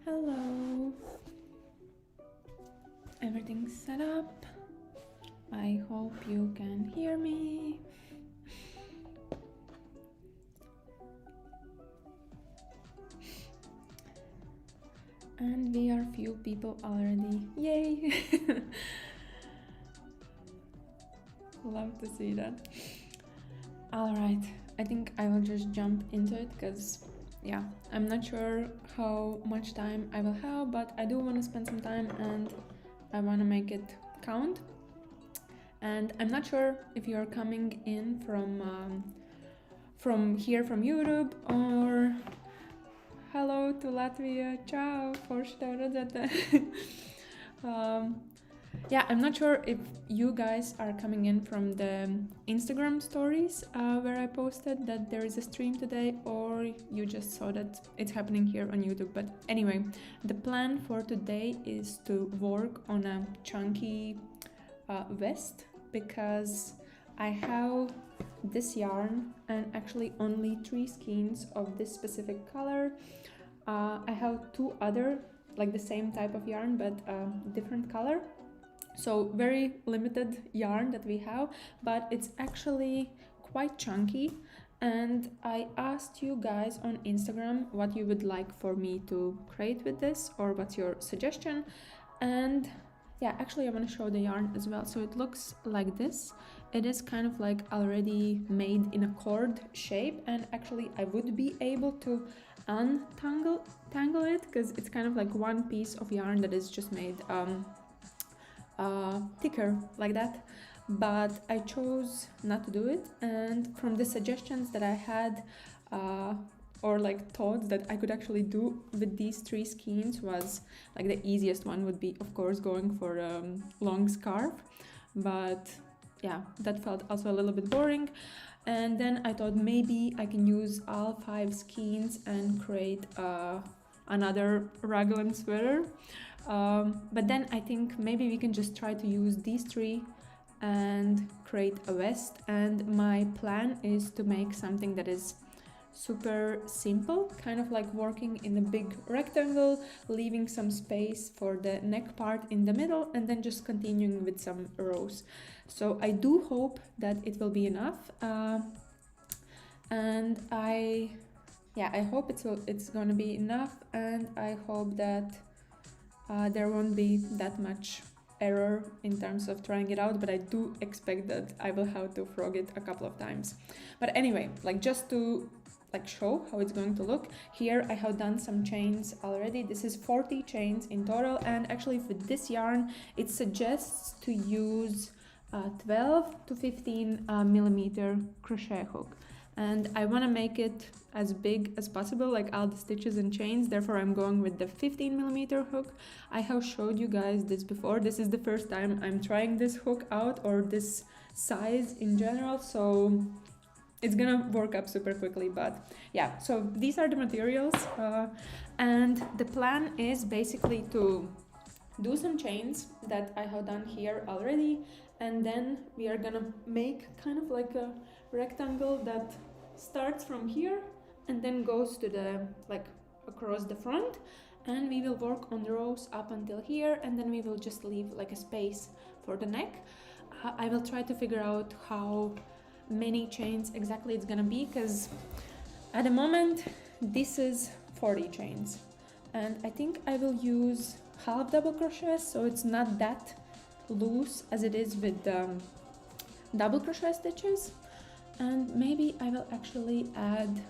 Hello. Everything's set up. I hope you can hear me. And we are few people already. Yay! Love to see that. Alright, I think I will just jump into it because yeah, I'm not sure how much time I will have, but I do want to spend some time and I want to make it count. And I'm not sure if you're coming in from here from YouTube or hello to Latvia, ciao, yeah, I'm not sure if you guys are coming in from the Instagram stories where I posted that there is a stream today, or you just saw that it's happening here on YouTube. But anyway, the plan for today is to work on a chunky vest because I have this yarn and actually only 3 skeins of this specific color. I have 2 other like the same type of yarn but different color. So very limited yarn that we have, but it's actually quite chunky. And I asked you guys on Instagram what you would like for me to create with this, or what's your suggestion. And yeah, actually I want to show the yarn as well. So it looks like this. It is kind of like already made in a cord shape, and actually I would be able to untangle it because it's kind of like one piece of yarn that is just made thicker like that, but I chose not to do it. And from the suggestions that I had or like thoughts that I could actually do with these 3 skeins was like the easiest one would be of course going for a long scarf, but yeah, that felt also a little bit boring. And then I thought maybe I can use all 5 skeins and create another raglan sweater. But then I think maybe we can just try to use these 3 and create a vest. And my plan is to make something that is super simple, kind of like working in a big rectangle, leaving some space for the neck part in the middle, and then just continuing with some rows. So I do hope that it will be enough, and I hope it's gonna be enough, and I hope that there won't be that much error in terms of trying it out, but I do expect that I will have to frog it a couple of times. But anyway, like just to like show how it's going to look, here I have done some chains already. This is 40 chains in total, and actually with this yarn it suggests to use 12 to 15 millimeter crochet hook, and I want to make it as big as possible, like all the stitches and chains. Therefore I'm going with the 15 millimeter hook. I have showed you guys this before. This is the first time I'm trying this hook out, or this size in general, so it's gonna work up super quickly. But yeah, so these are the materials, and the plan is basically to do some chains that I have done here already, and then we are gonna make kind of like a rectangle that starts from here and then goes to the like across the front, and we will work on the rows up until here, and then we will just leave like a space for the neck. I will try to figure out how many chains exactly it's gonna be, because at the moment this is 40 chains, and I think I will use half double crochet, so it's not that loose as it is with double crochet stitches. And maybe I will actually add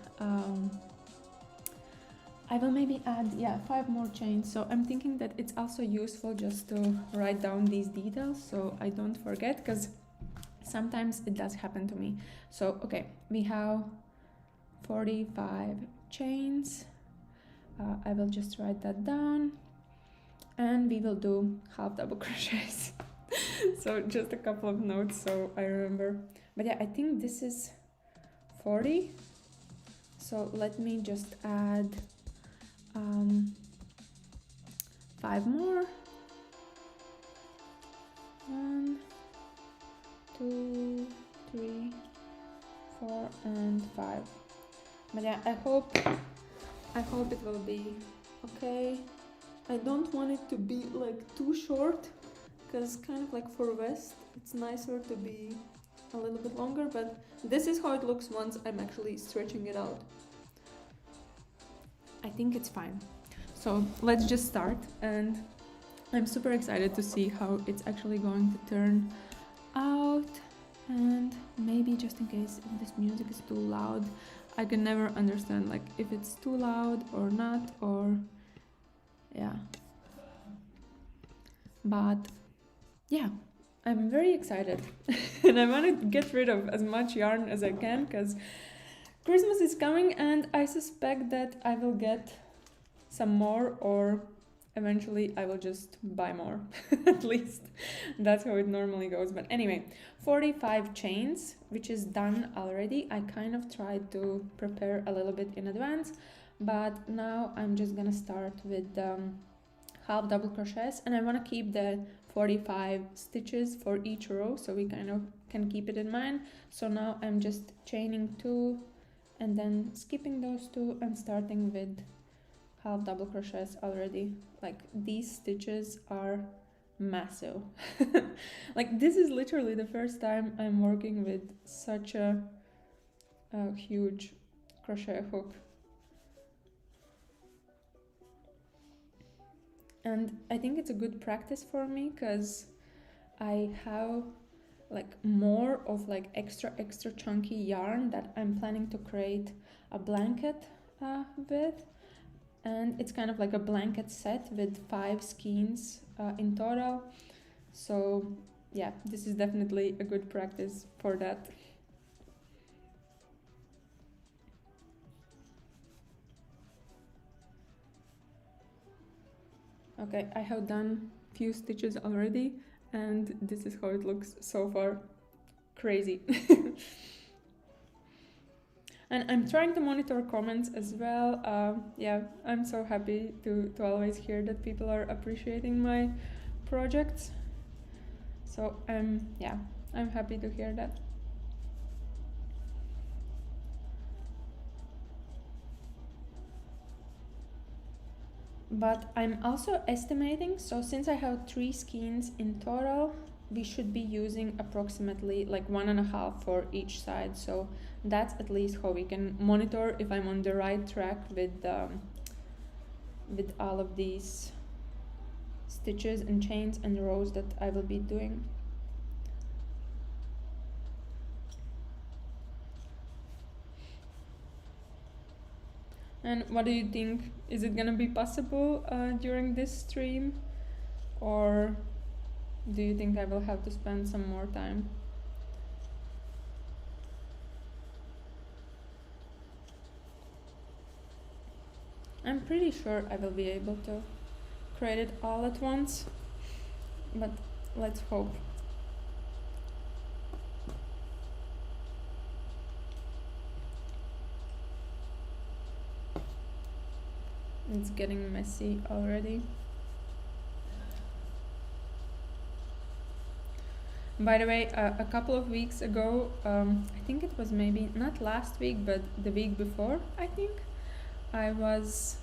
yeah, 5 more chains. So I'm thinking that it's also useful just to write down these details so I don't forget, because sometimes it does happen to me. So okay, we have 45 chains. I will just write that down, and we will do half double crochets. So just a couple of notes so I remember. But yeah, I think this is 40. So let me just add 5 more. 1, 2, 3, 4, and 5. But yeah, I hope it will be Okay, I don't want it to be like too short, because kind of like for vest it's nicer to be a little bit longer, but this is how it looks once I'm actually stretching it out. I think it's fine. So let's just start, and I'm super excited to see how it's actually going to turn out. And maybe just in case if this music is too loud, I can never understand like if it's too loud or not, or yeah. But yeah, I'm very excited and I want to get rid of as much yarn as I can because Christmas is coming and I suspect that I will get some more, or eventually I will just buy more. At least that's how it normally goes. But anyway, 45 chains, which is done already. I kind of tried to prepare a little bit in advance, but now I'm just gonna start with half double crochets, and I want to keep the 45 stitches for each row so we kind of can keep it in mind. So now I'm just chaining 2 and then skipping those 2 and starting with half double crochets already. Like these stitches are massive. Like this is literally the first time I'm working with such a huge crochet hook. And I think it's a good practice for me because I have like more of like extra chunky yarn that I'm planning to create a blanket with. And it's kind of like a blanket set with 5 skeins in total. So yeah, this is definitely a good practice for that. Okay, I have done few stitches already and this is how it looks so far. Crazy. And I'm trying to monitor comments as well. Yeah, I'm so happy to always hear that people are appreciating my projects. So yeah, I'm happy to hear that. But I'm also estimating, so since I have 3 skeins in total, we should be using approximately like 1.5 for each side. So that's at least how we can monitor if I'm on the right track with all of these stitches and chains and rows that I will be doing. And what do you think? Is it gonna be possible during this stream, or do you think I will have to spend some more time? I'm pretty sure I will be able to create it all at once, but let's hope. It's getting messy already. By the way, a couple of weeks ago, I think it was maybe not last week, but the week before, I think, I was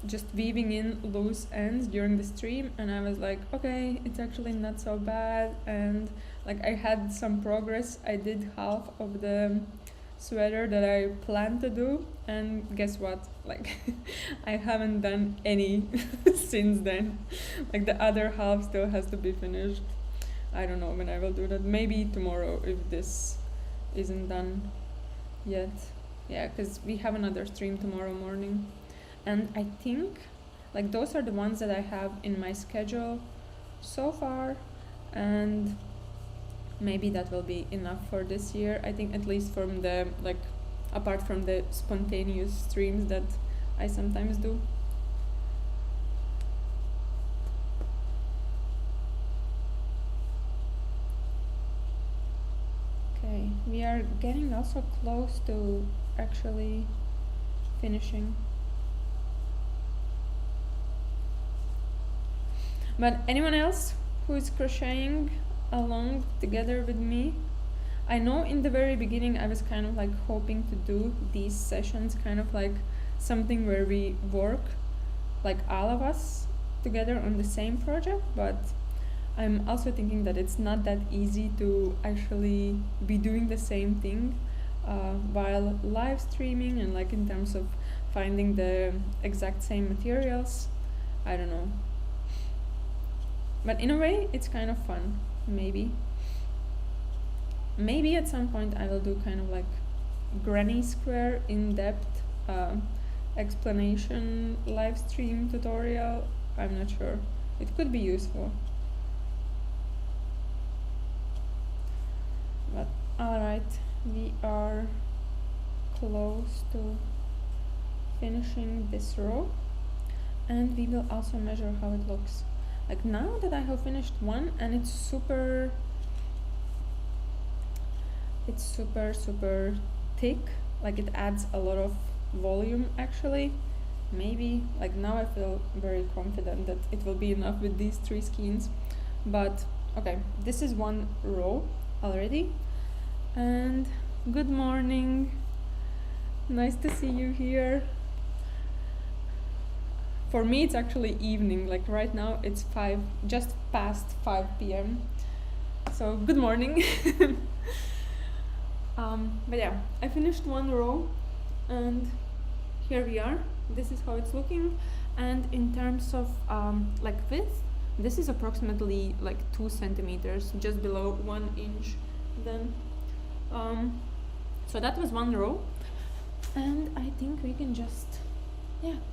just weaving in loose ends during the stream, and I was like, okay, it's actually not so bad, and like I had some progress. I did half of the sweater that I planned to do, and guess what, like I haven't done any since then. Like the other half still has to be finished. I don't know when I will do that. Maybe tomorrow if this isn't done yet. Yeah, because we have another stream tomorrow morning. And I think like those are the ones that I have in my schedule so far, and maybe that will be enough for this year. I think at least from the like apart from the spontaneous streams that I sometimes do. Okay, we are getting also close to actually finishing. But anyone else who is crocheting along together with me? I know in the very beginning I was kind of like hoping to do these sessions kind of like something where we work, like all of us together on the same project, but I'm also thinking that it's not that easy to actually be doing the same thing while live streaming, and like in terms of finding the exact same materials. I don't know. But in a way, it's kind of fun, maybe. Maybe at some point I will do kind of like granny square in-depth explanation live stream tutorial. I'm not sure. It could be useful. But alright, we are close to finishing this row, and we will also measure how it looks. Like now that I have finished one, and it's super thick, like it adds a lot of volume actually. Maybe like now I feel very confident that it will be enough with these 3 skeins. But okay, this is one row already. And good morning, nice to see you here. For me it's actually evening, like right now it's just past 5 p.m. So good morning. But yeah, I finished one row, and here we are. This is how it's looking. And in terms of like width, this is approximately like 2 centimeters, just below 1 inch. Then so that was one row, and I think we can just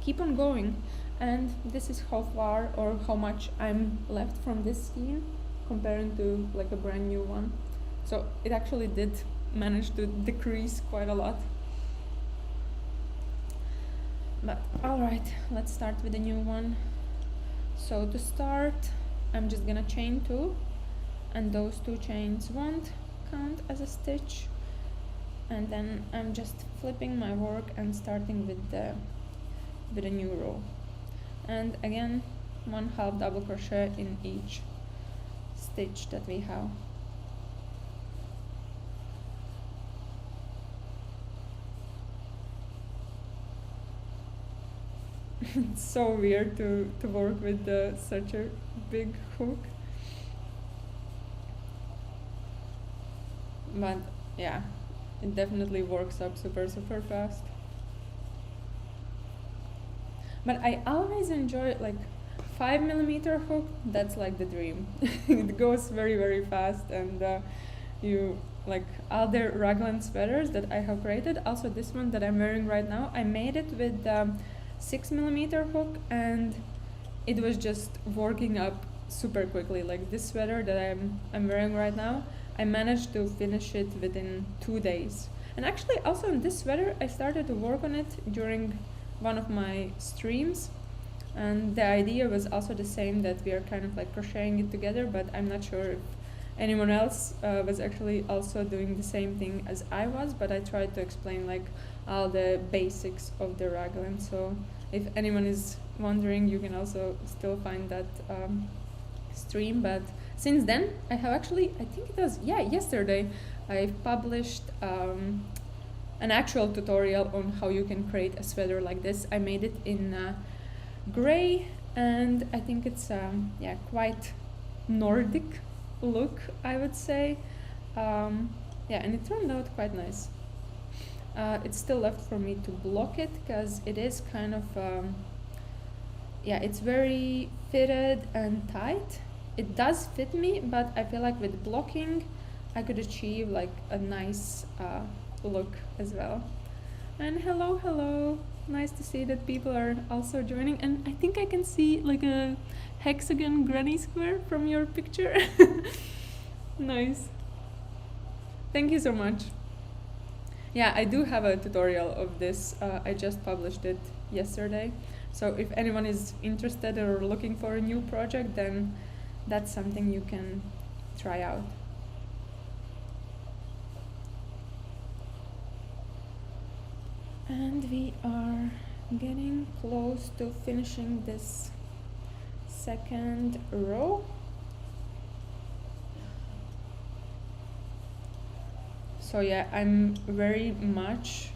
keep on going. And this is how far or how much I'm left from this skein comparing to like a brand new one. So it actually did manage to decrease quite a lot. But alright, let's start with a new one. So to start, I'm just gonna chain 2, and those 2 chains won't count as a stitch. And then I'm just flipping my work and starting with a new row. And again, 1/2 double crochet in each stitch that we have. It's so weird to work with such a big hook. But yeah, it definitely works up super fast. But I always enjoy like 5mm hook. That's like the dream. It goes very fast, and you like other raglan sweaters that I have created. Also this one that I'm wearing right now, I made it with 6mm hook, and it was just working up super quickly. Like this sweater that I'm wearing right now, I managed to finish it within 2 days. And actually also in this sweater, I started to work on it during one of my streams, and the idea was also the same, that we are kind of like crocheting it together, but I'm not sure if anyone else was actually also doing the same thing as I was, but I tried to explain like all the basics of the raglan. So if anyone is wondering, you can also still find that stream. But since then I have actually, I think it was yesterday, I published an actual tutorial on how you can create a sweater like this. I made it in gray, and I think it's quite Nordic look, I would say. And it turned out quite nice. It's still left for me to block it, because it is kind of it's very fitted and tight. It does fit me, but I feel like with blocking I could achieve like a nice look as well. And hello, nice to see that people are also joining. And I think I can see like a hexagon granny square from your picture. Nice, thank you so much. Yeah, I do have a tutorial of this. I just published it yesterday, so if anyone is interested or looking for a new project, then that's something you can try out. And we are getting close to finishing this second row. So yeah, I'm very much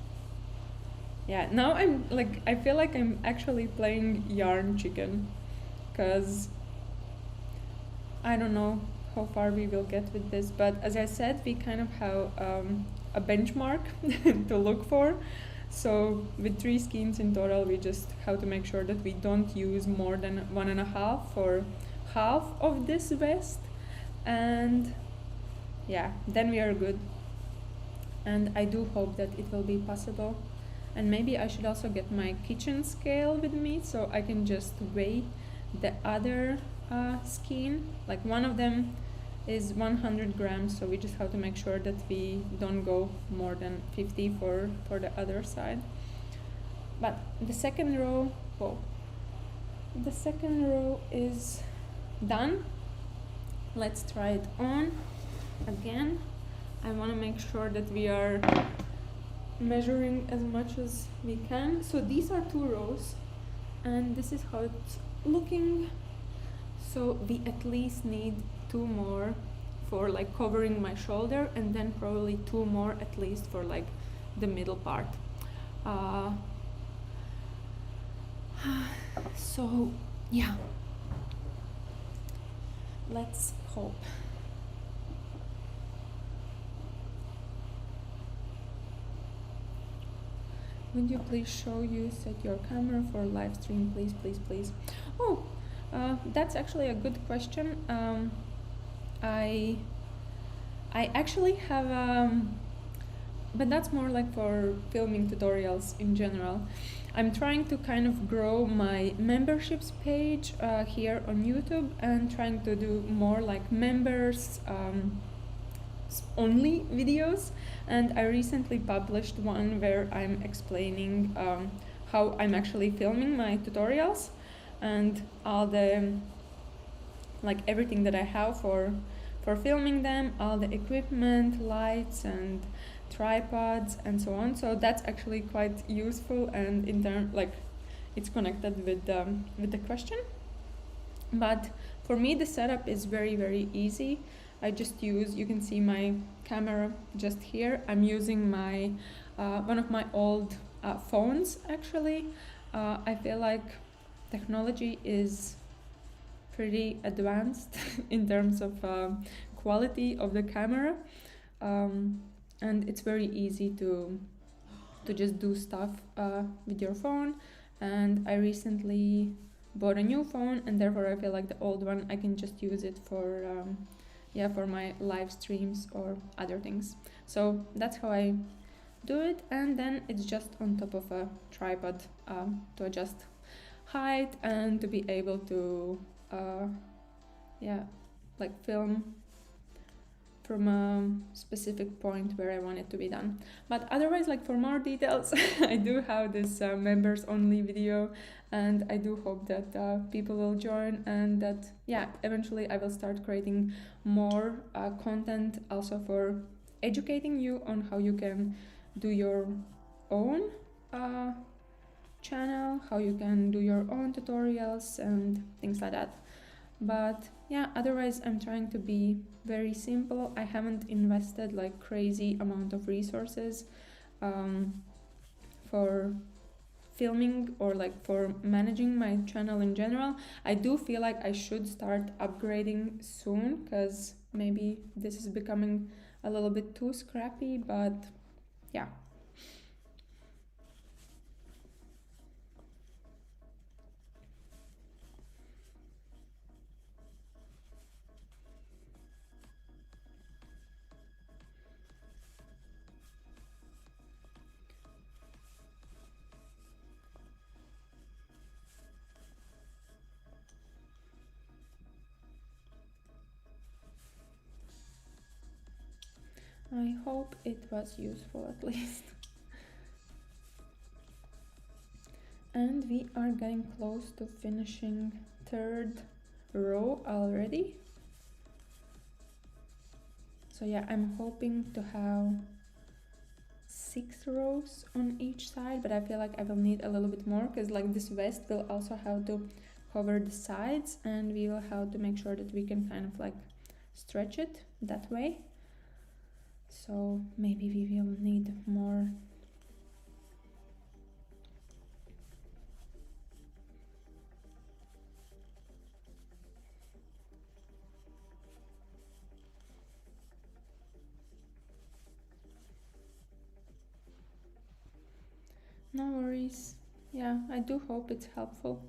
Yeah, now I'm like, I feel like I'm actually playing yarn chicken, because I don't know how far we will get with this, but as I said, we kind of have a benchmark to look for. So with 3 skeins in total, we just have to make sure that we don't use more than 1.5 for half of this vest, and yeah, then we are good. And I do hope that it will be possible. And maybe I should also get my kitchen scale with me so I can just weigh the other skein. Like one of them is 100 grams, so we just have to make sure that we don't go more than 50 for the other side. But the second row, whoa, the second row is done. Let's try it on again. I want to make sure that we are measuring as much as we can. So these are 2 rows, and this is how it's looking. So we at least need 2 more for like covering my shoulder, and then probably 2 more at least for like the middle part. So yeah, let's hope. Would you please set your camera for live stream, please, please, please? Oh, that's actually a good question. I actually have, but that's more like for filming tutorials in general. I'm trying to kind of grow my memberships page here on YouTube, and trying to do more like members only videos. And I recently published one where I'm explaining how I'm actually filming my tutorials, and all the like everything that I have for filming them, all the equipment, lights and tripods and so on. So that's actually quite useful, and in turn like it's connected with the question. But for me the setup is very, very easy. I just use, you can see my camera just here. I'm using my one of my old phones actually. I feel like technology is pretty advanced in terms of quality of the camera, and it's very easy to just do stuff with your phone. And I recently bought a new phone, and therefore I feel like the old one I can just use it for for my live streams or other things. So that's how I do it, and then it's just on top of a tripod to adjust height and to be able to like film from a specific point where I want it to be done. But otherwise, like for more details, I do have this members only video, and I do hope that people will join, and that eventually I will start creating more content also for educating you on how you can do your own channel, how you can do your own tutorials and things like that. But otherwise I'm trying to be very simple. I haven't invested like crazy amount of resources for filming or like for managing my channel in general. I do feel like I should start upgrading soon, because maybe this is becoming a little bit too scrappy, but yeah. I hope it was useful at least. And we are getting close to finishing third row already. So I'm hoping to have 6 rows on each side, but I feel like I will need a little bit more, because like this vest will also have to cover the sides, and we will have to make sure that we can kind of like stretch it that way. So maybe we will need more. No worries. Yeah, I do hope it's helpful.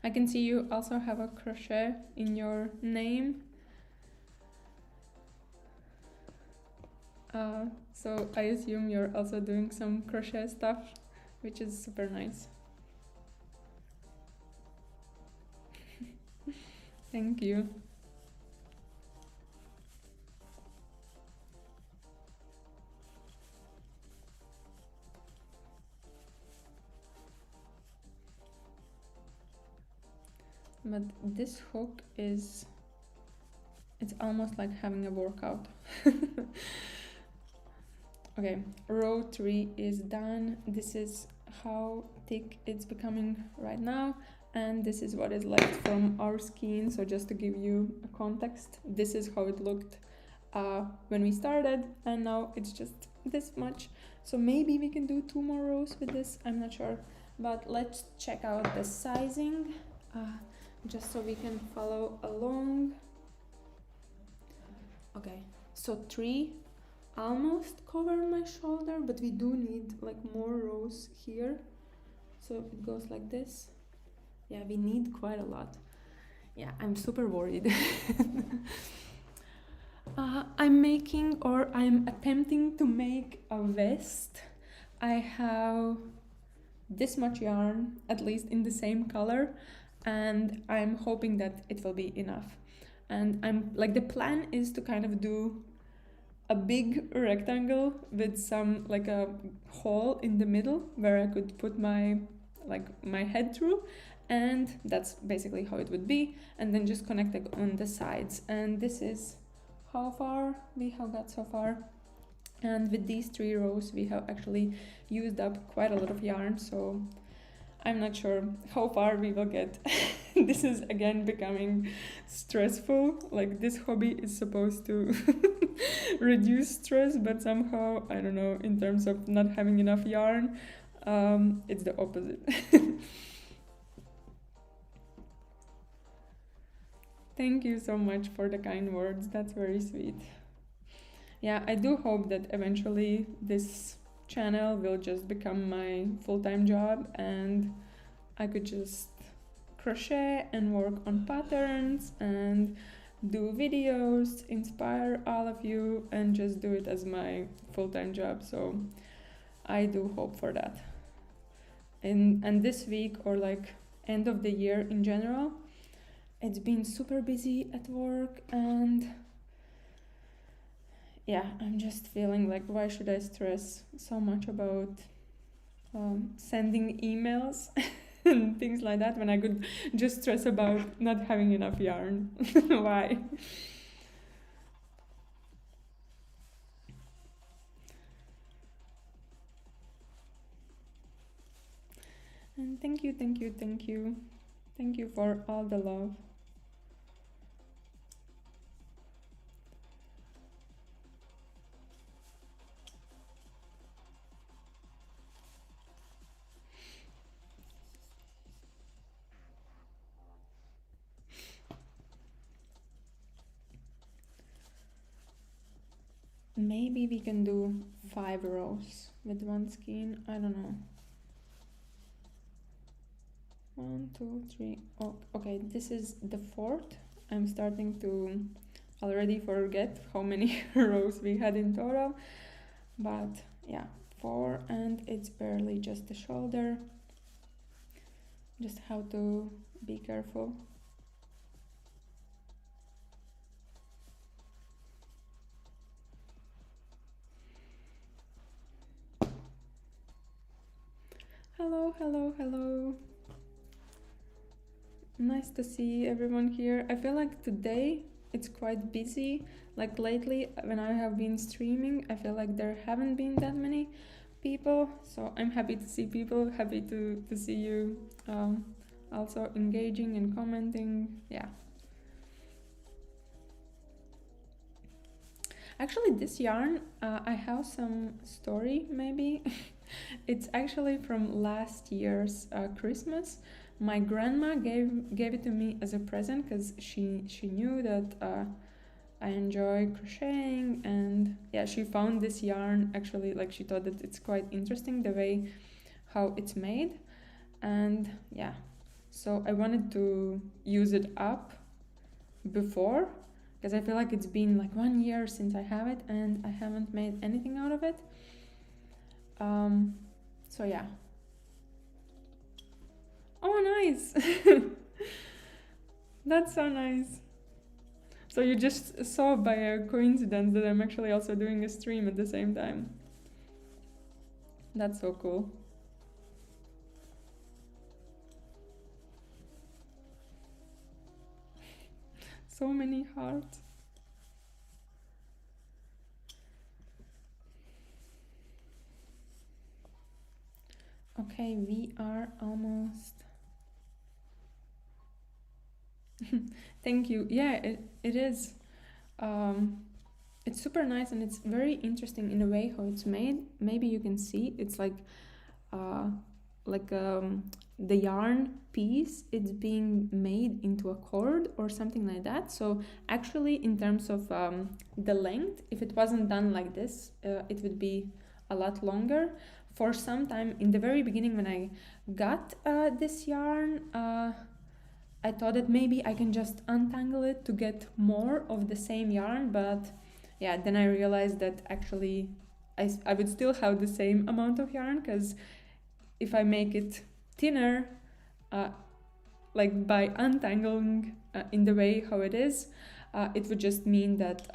I can see you also have a crochet in your name. So I assume you're also doing some crochet stuff, which is super nice. Thank you. But this hook is, it's almost like having a workout. Okay, row 3 is done. This is how thick it's becoming right now, and this is what is left from our skein. So just to give you a context, this is how it looked when we started, and now it's just this much. So maybe we can do 2 more rows with this, I'm not sure, but let's check out the sizing just so we can follow along. Okay, so 3 almost cover my shoulder, but we do need like more rows here. So if it goes like this, yeah, we need quite a lot. Yeah, I'm super worried. I'm attempting to make a vest. I have this much yarn, at least in the same color, and I'm hoping that it will be enough. And I'm like, the plan is to kind of do a big rectangle with some like a hole in the middle where I could put my head through, and that's basically how it would be, and then just connect it on the sides. And this is how far we have got so far, and with these 3 rows we have actually used up quite a lot of yarn, so I'm not sure how far we will get. This is again becoming stressful. Like, this hobby is supposed to reduce stress, but somehow, I don't know, in terms of not having enough yarn, it's the opposite. Thank you so much for the kind words, that's very sweet. Yeah, I do hope that eventually this channel will just become my full-time job, and I could just crochet and work on patterns and do videos, inspire all of you, and just do it as my full-time job. So I do hope for that. And this week, or like end of the year in general, it's been super busy at work, and yeah, I'm just feeling like, why should I stress so much about sending emails and things like that when I could just stress about not having enough yarn? Why? And thank you, thank you, thank you. Thank you for all the love. Maybe we can do 5 rows with one skein. I don't know. 1, 2, 3. Oh, okay, this is the 4th. I'm starting to already forget how many rows we had in total. But yeah, 4, and it's barely just the shoulder. Just have to be careful. Hello, hello, hello. Nice to see everyone here. I feel like today it's quite busy. Like lately, when I have been streaming, I feel like there haven't been that many people. So I'm happy to see people, happy to see you also engaging and commenting. Yeah. Actually, this yarn, I have some story maybe. It's actually from last year's Christmas. My grandma gave it to me as a present because she knew that I enjoy crocheting, and yeah, she found this yarn actually, like she thought that it's quite interesting the way how it's made, and yeah, so I wanted to use it up before, because I feel like it's been like 1 year since I have it and I haven't made anything out of it. So yeah. Oh, nice. That's so nice. So you just saw by a coincidence that I'm actually also doing a stream at the same time. That's so cool. So many hearts. Okay, we are almost. Thank you. Yeah, it is. It's super nice, and it's very interesting in a way how it's made. Maybe you can see it's uh, like the yarn piece, it's being made into a cord or something like that. So actually, in terms of the length, if it wasn't done like this, it would be a lot longer. For some time in the very beginning when I got this yarn, I thought that maybe I can just untangle it to get more of the same yarn, but yeah, then I realized that actually I would still have the same amount of yarn, because if I make it thinner, uh, like by untangling in the way how it is, it would just mean that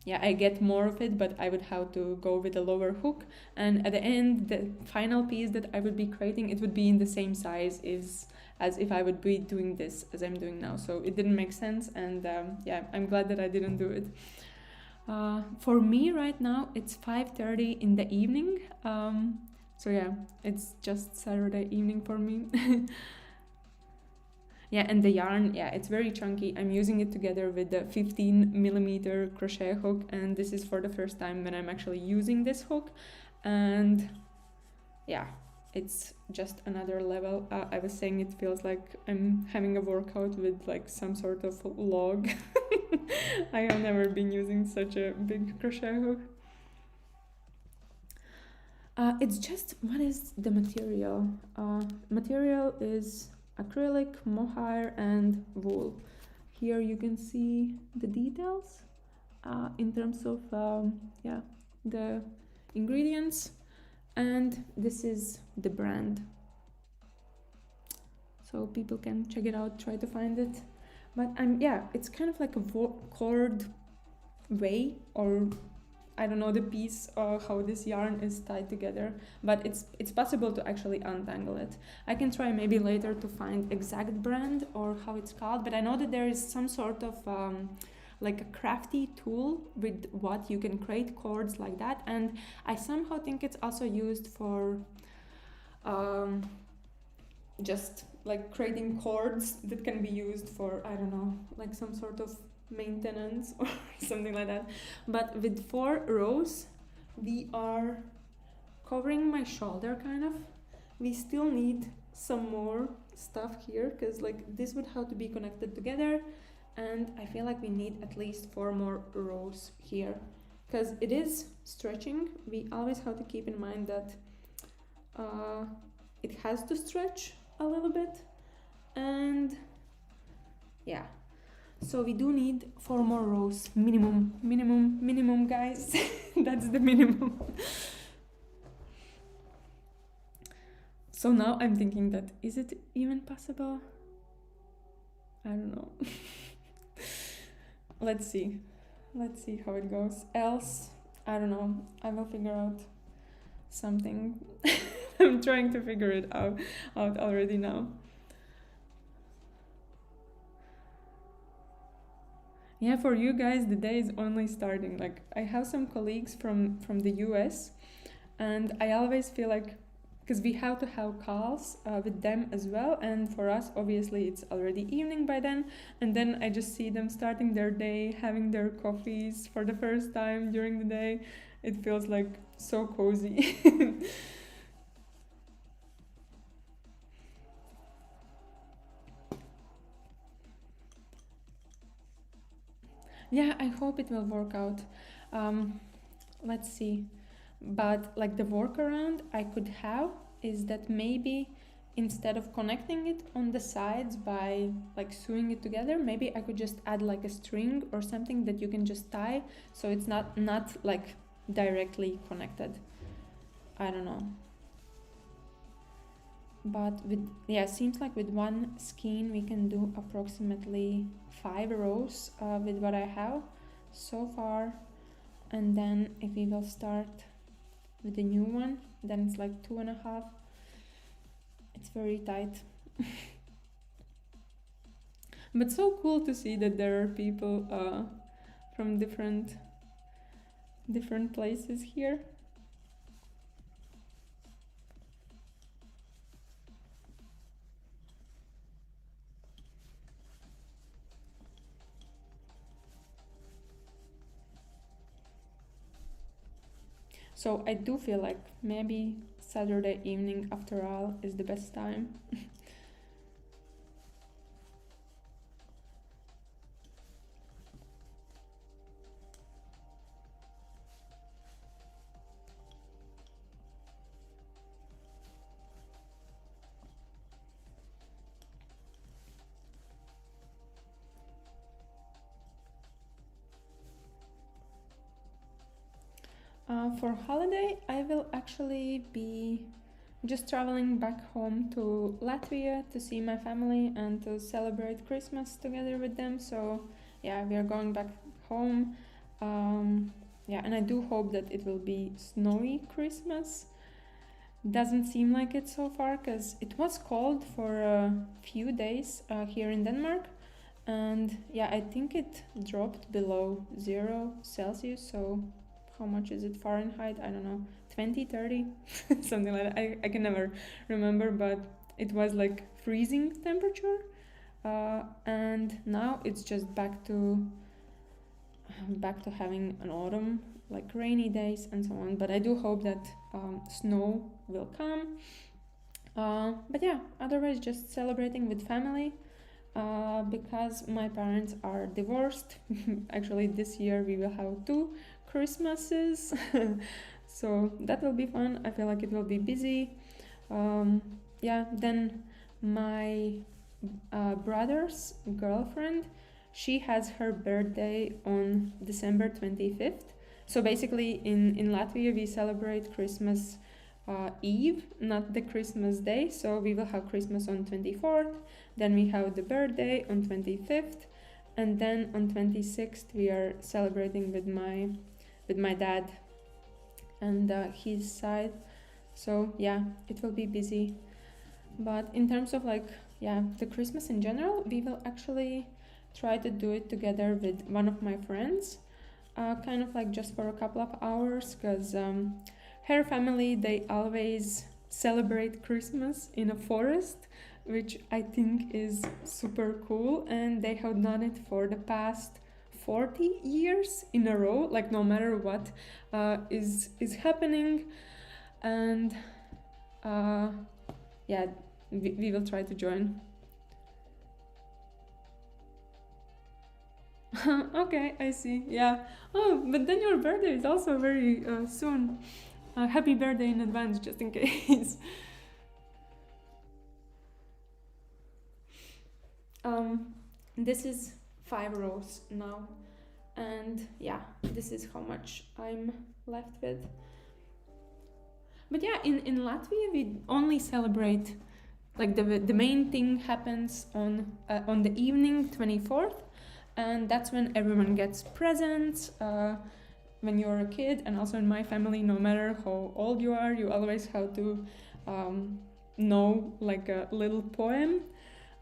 yeah, I get more of it, but I would have to go with a lower hook, and at the end the final piece that I would be creating, it would be in the same size as if I would be doing this as I'm doing now. So it didn't make sense, and yeah, I'm glad that I didn't do it. For me right now it's 5:30 in the evening, so yeah, it's just Saturday evening for me. Yeah, and the yarn, yeah, it's very chunky. I'm using it together with the 15mm crochet hook, and this is for the first time when I'm actually using this hook, and yeah, it's just another level. I was saying it feels like I'm having a workout with like some sort of log. I have never been using such a big crochet hook. It's just, what is the material? Material is acrylic, mohair, and wool. Here you can see the details in terms of yeah, the ingredients, and this is the brand, so people can check it out, try to find it. But yeah, it's kind of like a cord way, or I don't know the piece or how this yarn is tied together, but it's possible to actually untangle it. I can try maybe later to find exact brand or how it's called, but I know that there is some sort of like a crafty tool with what you can create cords like that, and I somehow think it's also used for just like creating cords that can be used for, I don't know, like some sort of maintenance or something like that. But with 4 rows we are covering my shoulder kind of. We still need some more stuff here, because like this would have to be connected together, and I feel like we need at least 4 more rows here, because it is stretching. We always have to keep in mind that it has to stretch a little bit, and yeah, so we do need 4 more rows minimum guys. That's the minimum. So now I'm thinking that, is it even possible? I don't know. Let's see how it goes, else I don't know, I will figure out something. I'm trying to figure it out already now. Yeah, for you guys the day is only starting. Like I have some colleagues from the US, and I always feel like, because we have to have calls with them as well, and for us obviously it's already evening by then, and then I just see them starting their day, having their coffees for the first time during the day. It feels like so cozy. Yeah, I hope it will work out. Let's see. But like the workaround I could have is that maybe instead of connecting it on the sides by like sewing it together, maybe I could just add like a string or something that you can just tie, so it's not like directly connected. I don't know. But with, yeah, seems like with one skein we can do approximately 5 rows with what I have so far. And then if we will start with the new one, then it's like 2.5. It's very tight. But so cool to see that there are people from different places here. So I do feel like maybe Saturday evening after all is the best time. For holiday, I will actually be just traveling back home to Latvia to see my family and to celebrate Christmas together with them. So yeah, we are going back home. Yeah, and I do hope that it will be snowy Christmas. Doesn't seem like it so far because it was cold for a few days here in Denmark. And yeah, I think it dropped below 0 Celsius. So how much is it Fahrenheit? I don't know, 20, 30, something like that. I can never remember, but it was like freezing temperature. And now it's just back to having an autumn, like rainy days and so on. But I do hope that snow will come. But yeah, otherwise just celebrating with family. Because my parents are divorced. Actually, this year we will have 2 Christmases. So that will be fun. I feel like it will be busy. Yeah, then my brother's girlfriend, she has her birthday on December 25th. So basically in Latvia we celebrate Christmas Eve, not the Christmas day. So we will have Christmas on 24th, then we have the birthday on 25th, and then on 26th we are celebrating with my dad and his side. So yeah, it will be busy. But in terms of like, yeah, the Christmas in general, we will actually try to do it together with one of my friends, kind of like just for a couple of hours, because her family, they always celebrate Christmas in a forest, which I think is super cool, and they have done it for the past 40 years in a row, like no matter what is happening. And yeah, we will try to join. Okay, I see. Yeah. Oh, but then your birthday is also very soon. Happy birthday in advance, just in case. This is 5 rows now, and yeah, this is how much I'm left with. But yeah, in Latvia we only celebrate, like the main thing happens on the evening 24th, and that's when everyone gets presents. When you're a kid, and also in my family, no matter how old you are, you always have to know like a little poem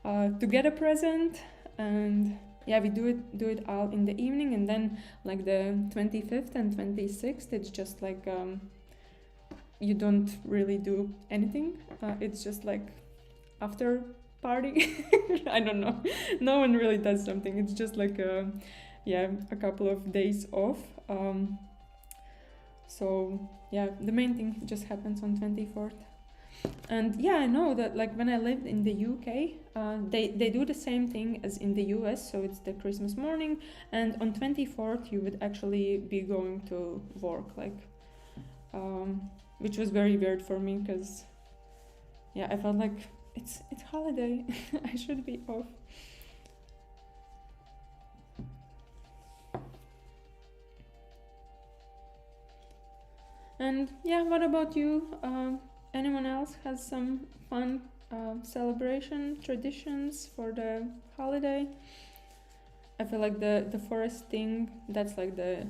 to get a present. And yeah, we do it all in the evening, and then like the 25th and 26th, it's just like you don't really do anything. It's just like after party. I don't know. No one really does something. It's just like a couple of days off. So yeah, the main thing just happens on 24th. And yeah, I know that like when I lived in the UK, they do the same thing as in the US. So it's the Christmas morning, and on 24th you would actually be going to work, like, which was very weird for me because yeah, I felt like it's holiday, I should be off. And yeah, what about you? Anyone else has some fun celebration traditions for the holiday? I feel like the forest thing, that's like the,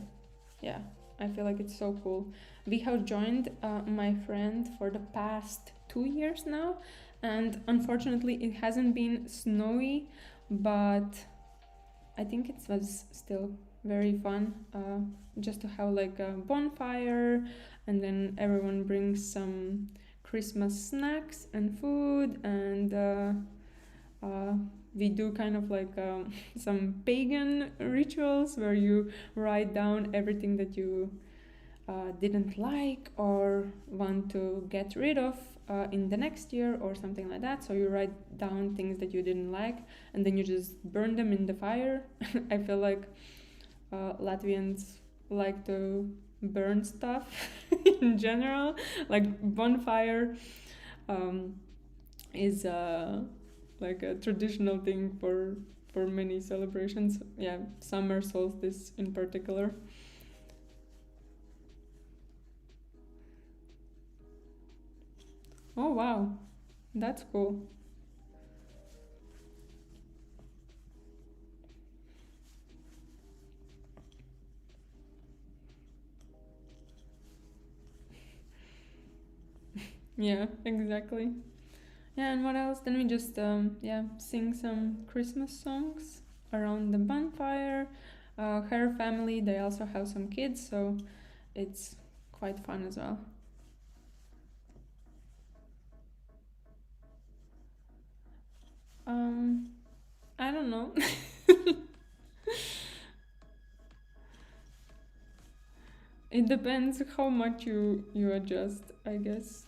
yeah, I feel like it's so cool. We have joined my friend for the past 2 years now, and unfortunately it hasn't been snowy, but I think it was still very fun just to have like a bonfire, and then everyone brings some Christmas snacks and food, and we do kind of like some pagan rituals where you write down everything that you didn't like or want to get rid of in the next year or something like that. So you write down things that you didn't like, and then you just burn them in the fire. I feel like Latvians like to burn stuff in general. Like bonfire is like a traditional thing for many celebrations. Yeah, summer solstice in particular. Oh wow, that's cool. Yeah, exactly. Yeah, and what else? Then we just yeah, sing some Christmas songs around the bonfire. Her family, they also have some kids, so it's quite fun as well. Um, I don't know. It depends how much you adjust, I guess.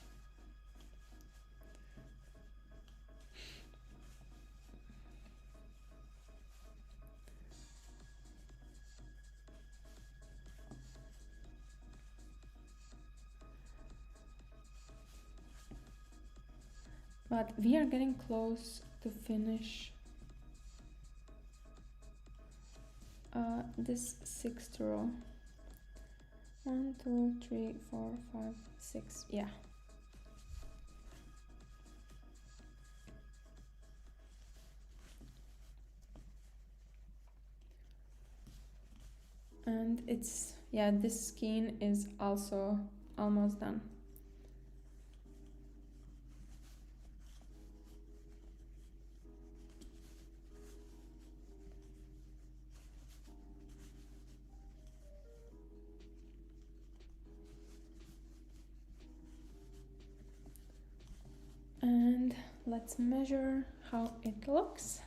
But we are getting close to finish this sixth row. 1, 2, 3, 4, 5, 6. Yeah. And it's, yeah, this skein is also almost done. And let's measure how it looks.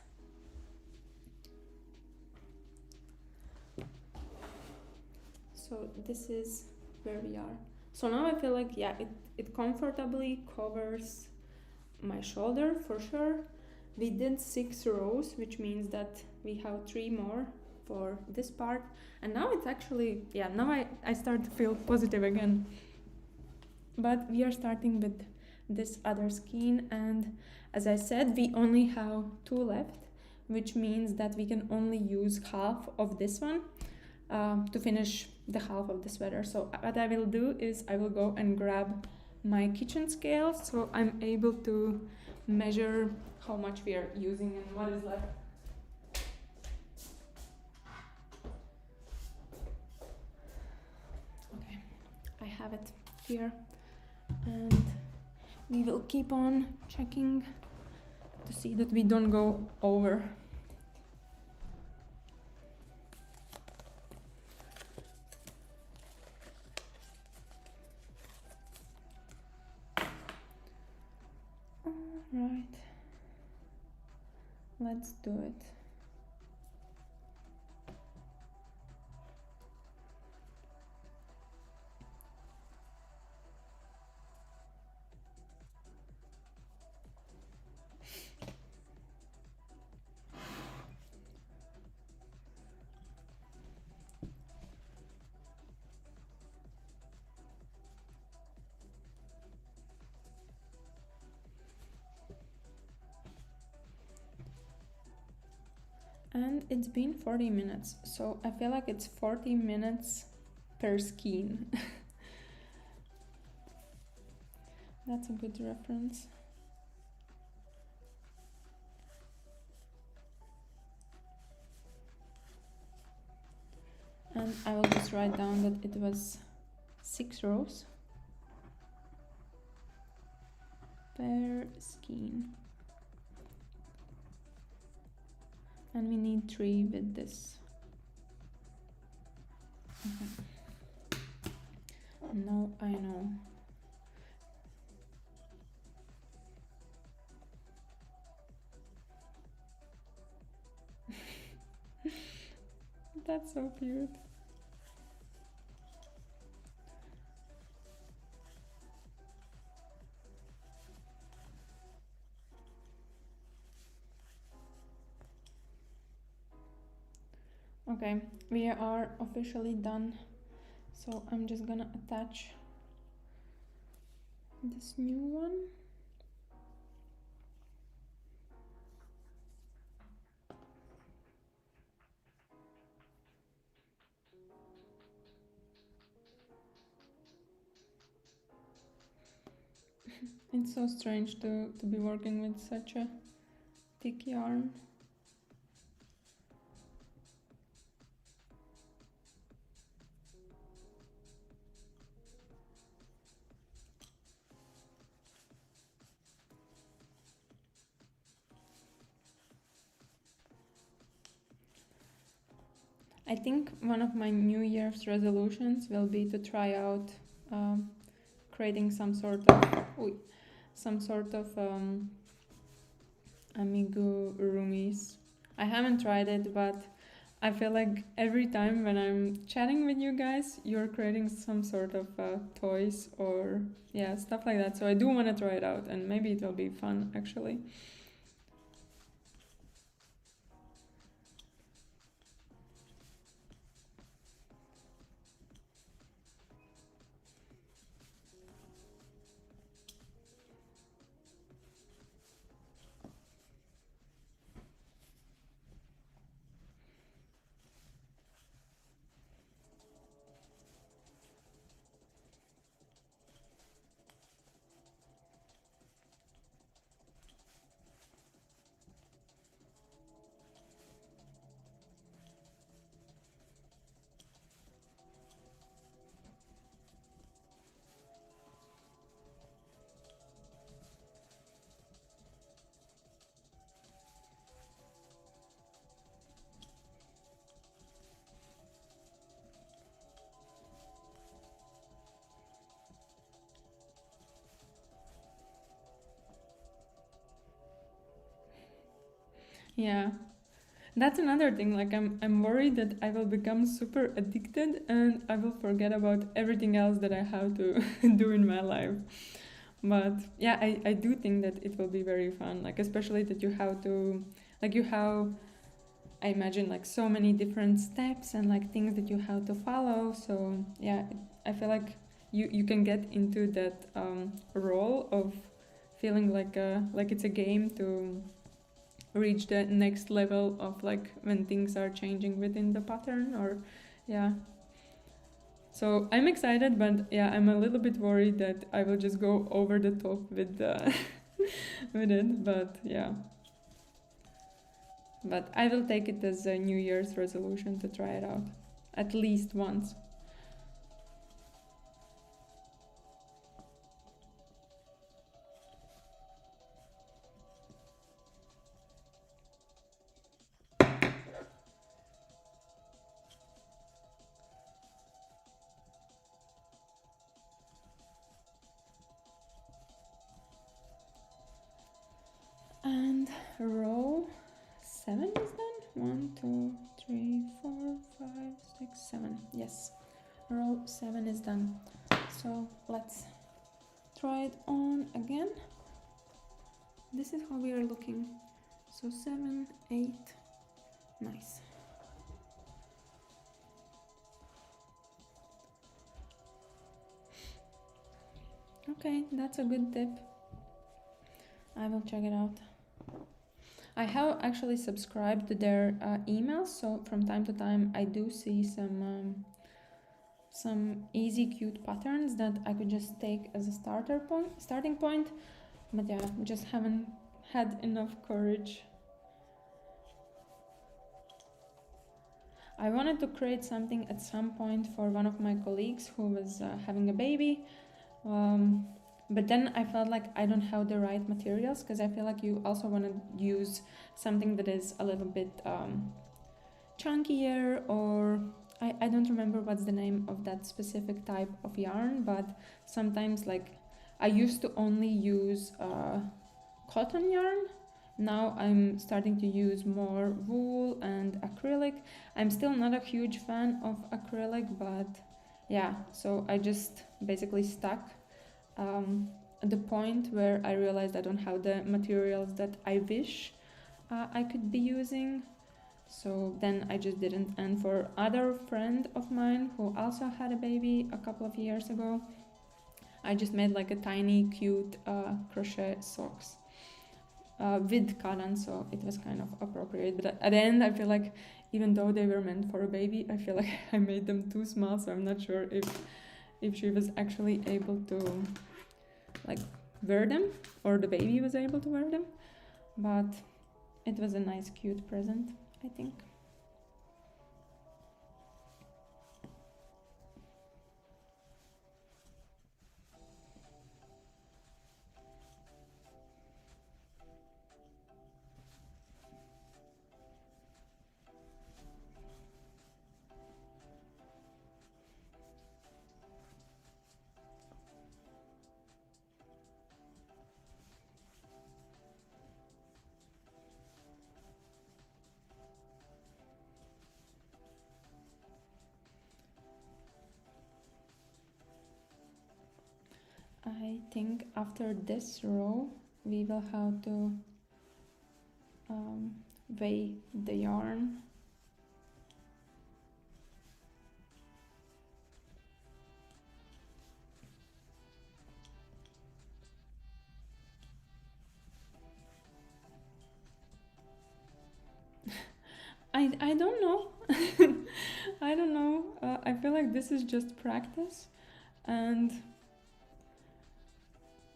So this is where we are. So now I feel like, yeah, it comfortably covers my shoulder for sure. We did 6 rows, which means that we have 3 more for this part. And now it's actually, yeah, now I start to feel positive again. But we are starting with this other skein, and as I said, we only have 2 left, which means that we can only use half of this one to finish the half of the sweater. So what I will do is I will go and grab my kitchen scale so I'm able to measure how much we are using and what is left. Okay, I have it here, and we will keep on checking to see that we don't go over. Right, let's do it. And it's been 40 minutes, so I feel like it's 40 minutes per skein. That's a good reference. And I will just write down that it was 6 rows per skein. And we need 3 with this. Okay. Now I know. That's so cute. Okay, we are officially done. So I'm just gonna attach this new one. It's so strange to be working with such a thick yarn. I think one of my New Year's resolutions will be to try out creating some sort of amigurumis. I haven't tried it, but I feel like every time when I'm chatting with you guys, you're creating some sort of toys or yeah, stuff like that. So I do want to try it out, and maybe it will be fun actually. Yeah. That's another thing, like I'm worried that I will become super addicted and I will forget about everything else that I have to do in my life. But yeah, I do think that it will be very fun, like especially that you have to, like you have, I imagine like so many different steps and like things that you have to follow. So yeah, I feel like you can get into that role of feeling like it's a game to reach the next level of like when things are changing within the pattern or yeah. So I'm excited, but yeah, I'm a little bit worried that I will just go over the top with the with it. But yeah, but I will take it as a New Year's resolution to try it out at least once. And row 7 is done. 1, 2, 3, 4, 5, 6, 7. Yes, row 7 is done. So let's try it on again. This is how we are looking. So 7, 8, nice. Okay, that's a good tip. I will check it out. I have actually subscribed to their emails, so from time to time I do see some easy, cute patterns that I could just take as a starting point. But yeah, just haven't had enough courage. I wanted to create something at some point for one of my colleagues who was having a baby, but then I felt like I don't have the right materials, because I feel like you also want to use something that is a little bit chunkier, or I don't remember what's the name of that specific type of yarn, but sometimes, like, I used to only use cotton yarn. Now I'm starting to use more wool and acrylic. I'm still not a huge fan of acrylic, but yeah, so I just basically stuck at the point where I realized I don't have the materials that I wish I could be using. So then I just didn't. And for other friend of mine who also had a baby a couple of years ago, I just made like a tiny cute crochet socks with cotton, so it was kind of appropriate. But at the end, I feel like even though they were meant for a baby, I feel like I made them too small, so I'm not sure if she was actually able to like wear them, or the baby was able to wear them. But it was a nice, cute present, I think. I think after this row we will have to weigh the yarn. I don't know. I don't know. I feel like this is just practice,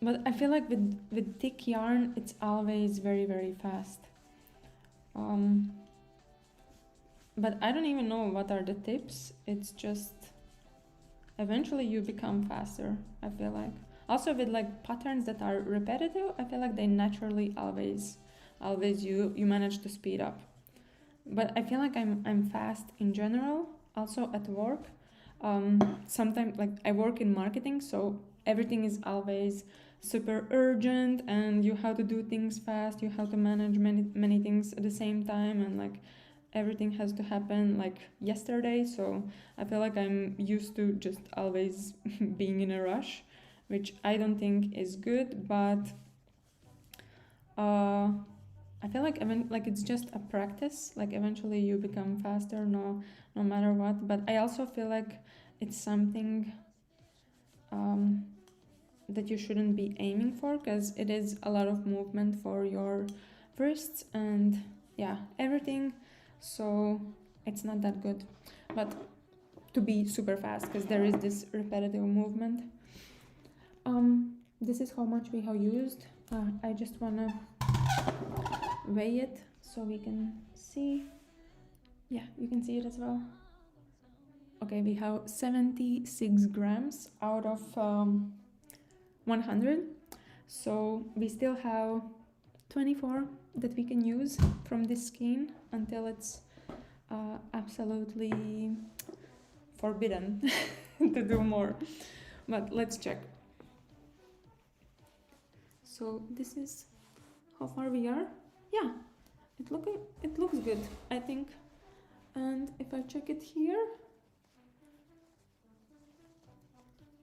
but I feel like with thick yarn, it's always very, very fast. But I don't even know what are the tips. It's just eventually you become faster, I feel like. Also with like patterns that are repetitive, I feel like they naturally always you manage to speed up. But I feel like I'm fast in general, also at work. Sometimes, like, I work in marketing, so everything is always super urgent, and you have to do things fast. You have to manage many things at the same time, and like everything has to happen like yesterday. So I feel like I'm used to just always being in a rush, which I don't think is good. But I feel like it's just a practice. Like eventually you become faster, no matter what. But I also feel like it's something that you shouldn't be aiming for, because it is a lot of movement for your wrists and yeah, everything. So it's not that good. But to be super fast, because there is this repetitive movement. This is how much we have used. I just wanna weigh it so we can see. Yeah, you can see it as well. Okay, we have 76 grams out of 100. So we still have 24 that we can use from this skein until it's absolutely forbidden to do more. But let's check. So this is how far we are. Yeah, it looks good, I think. And if I check it here,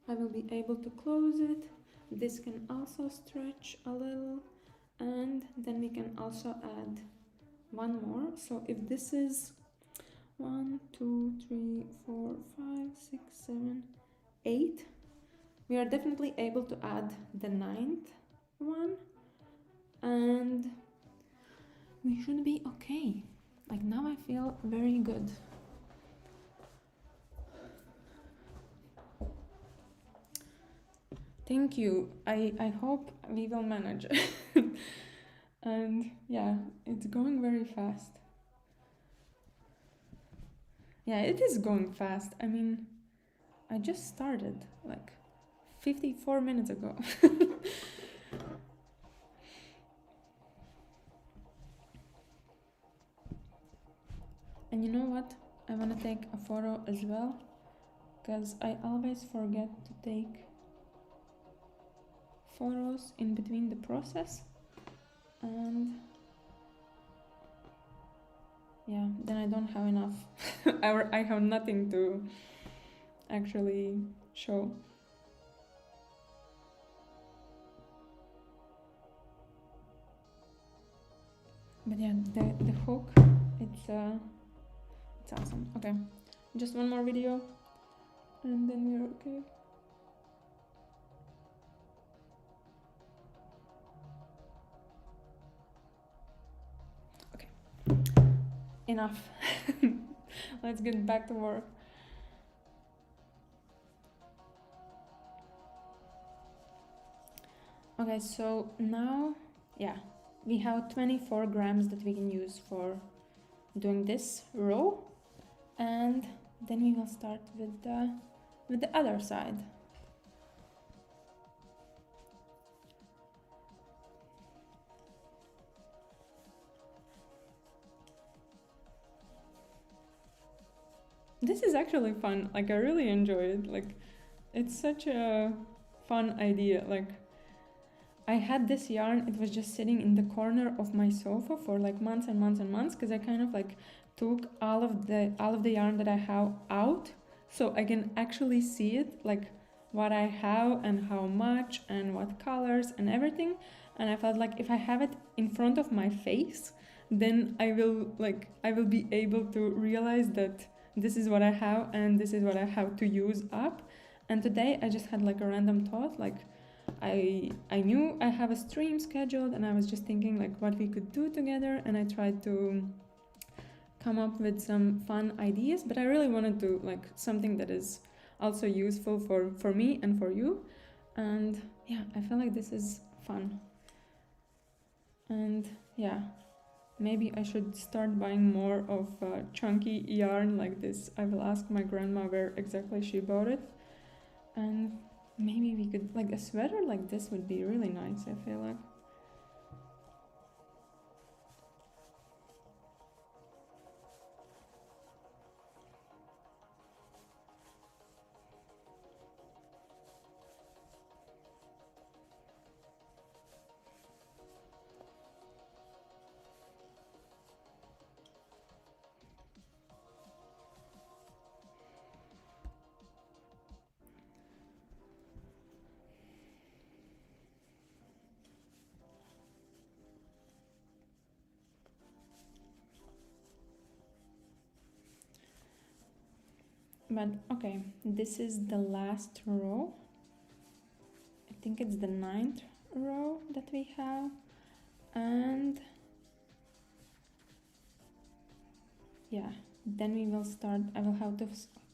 I will be able to close it. This can also stretch a little, and then we can also add one more. So if this is 1, 2, 3, 4, 5, 6, 7, 8, we are definitely able to add the 9th one. And we should be okay. Like now I feel very good. Thank you. I hope we will manage. And yeah, it's going very fast. Yeah, it is going fast. I mean, I just started like 54 minutes ago. And you know what? I want to take a photo as well, because I always forget to take photos in between the process, and yeah, then I don't have enough. I have nothing to actually show. But yeah, the hook, it's awesome. Okay, just one more video and then we're okay. Enough. Let's get back to work. Okay, so now, yeah, we have 24 grams that we can use for doing this row, and then we will start with the other side. This is actually fun. Like I really enjoy it. Like it's such a fun idea. Like I had this yarn, it was just sitting in the corner of my sofa for like months and months and months, because I kind of like took all of the yarn that I have out, so I can actually see it, like what I have and how much and what colors and everything. And I felt like if I have it in front of my face, then I will be able to realize that this is what I have and this is what I have to use up. And today I just had like a random thought, like I knew I have a stream scheduled, and I was just thinking like what we could do together, and I tried to come up with some fun ideas, but I really wanted to like something that is also useful for me and for you. And yeah, I feel like this is fun. And yeah, maybe I should start buying more of chunky yarn like this. I will ask my grandma where exactly she bought it, and maybe we could, like a sweater like this would be really nice, I feel like. But okay, this is the last row. I think it's the 9th row that we have. And yeah, then we will start. I will have to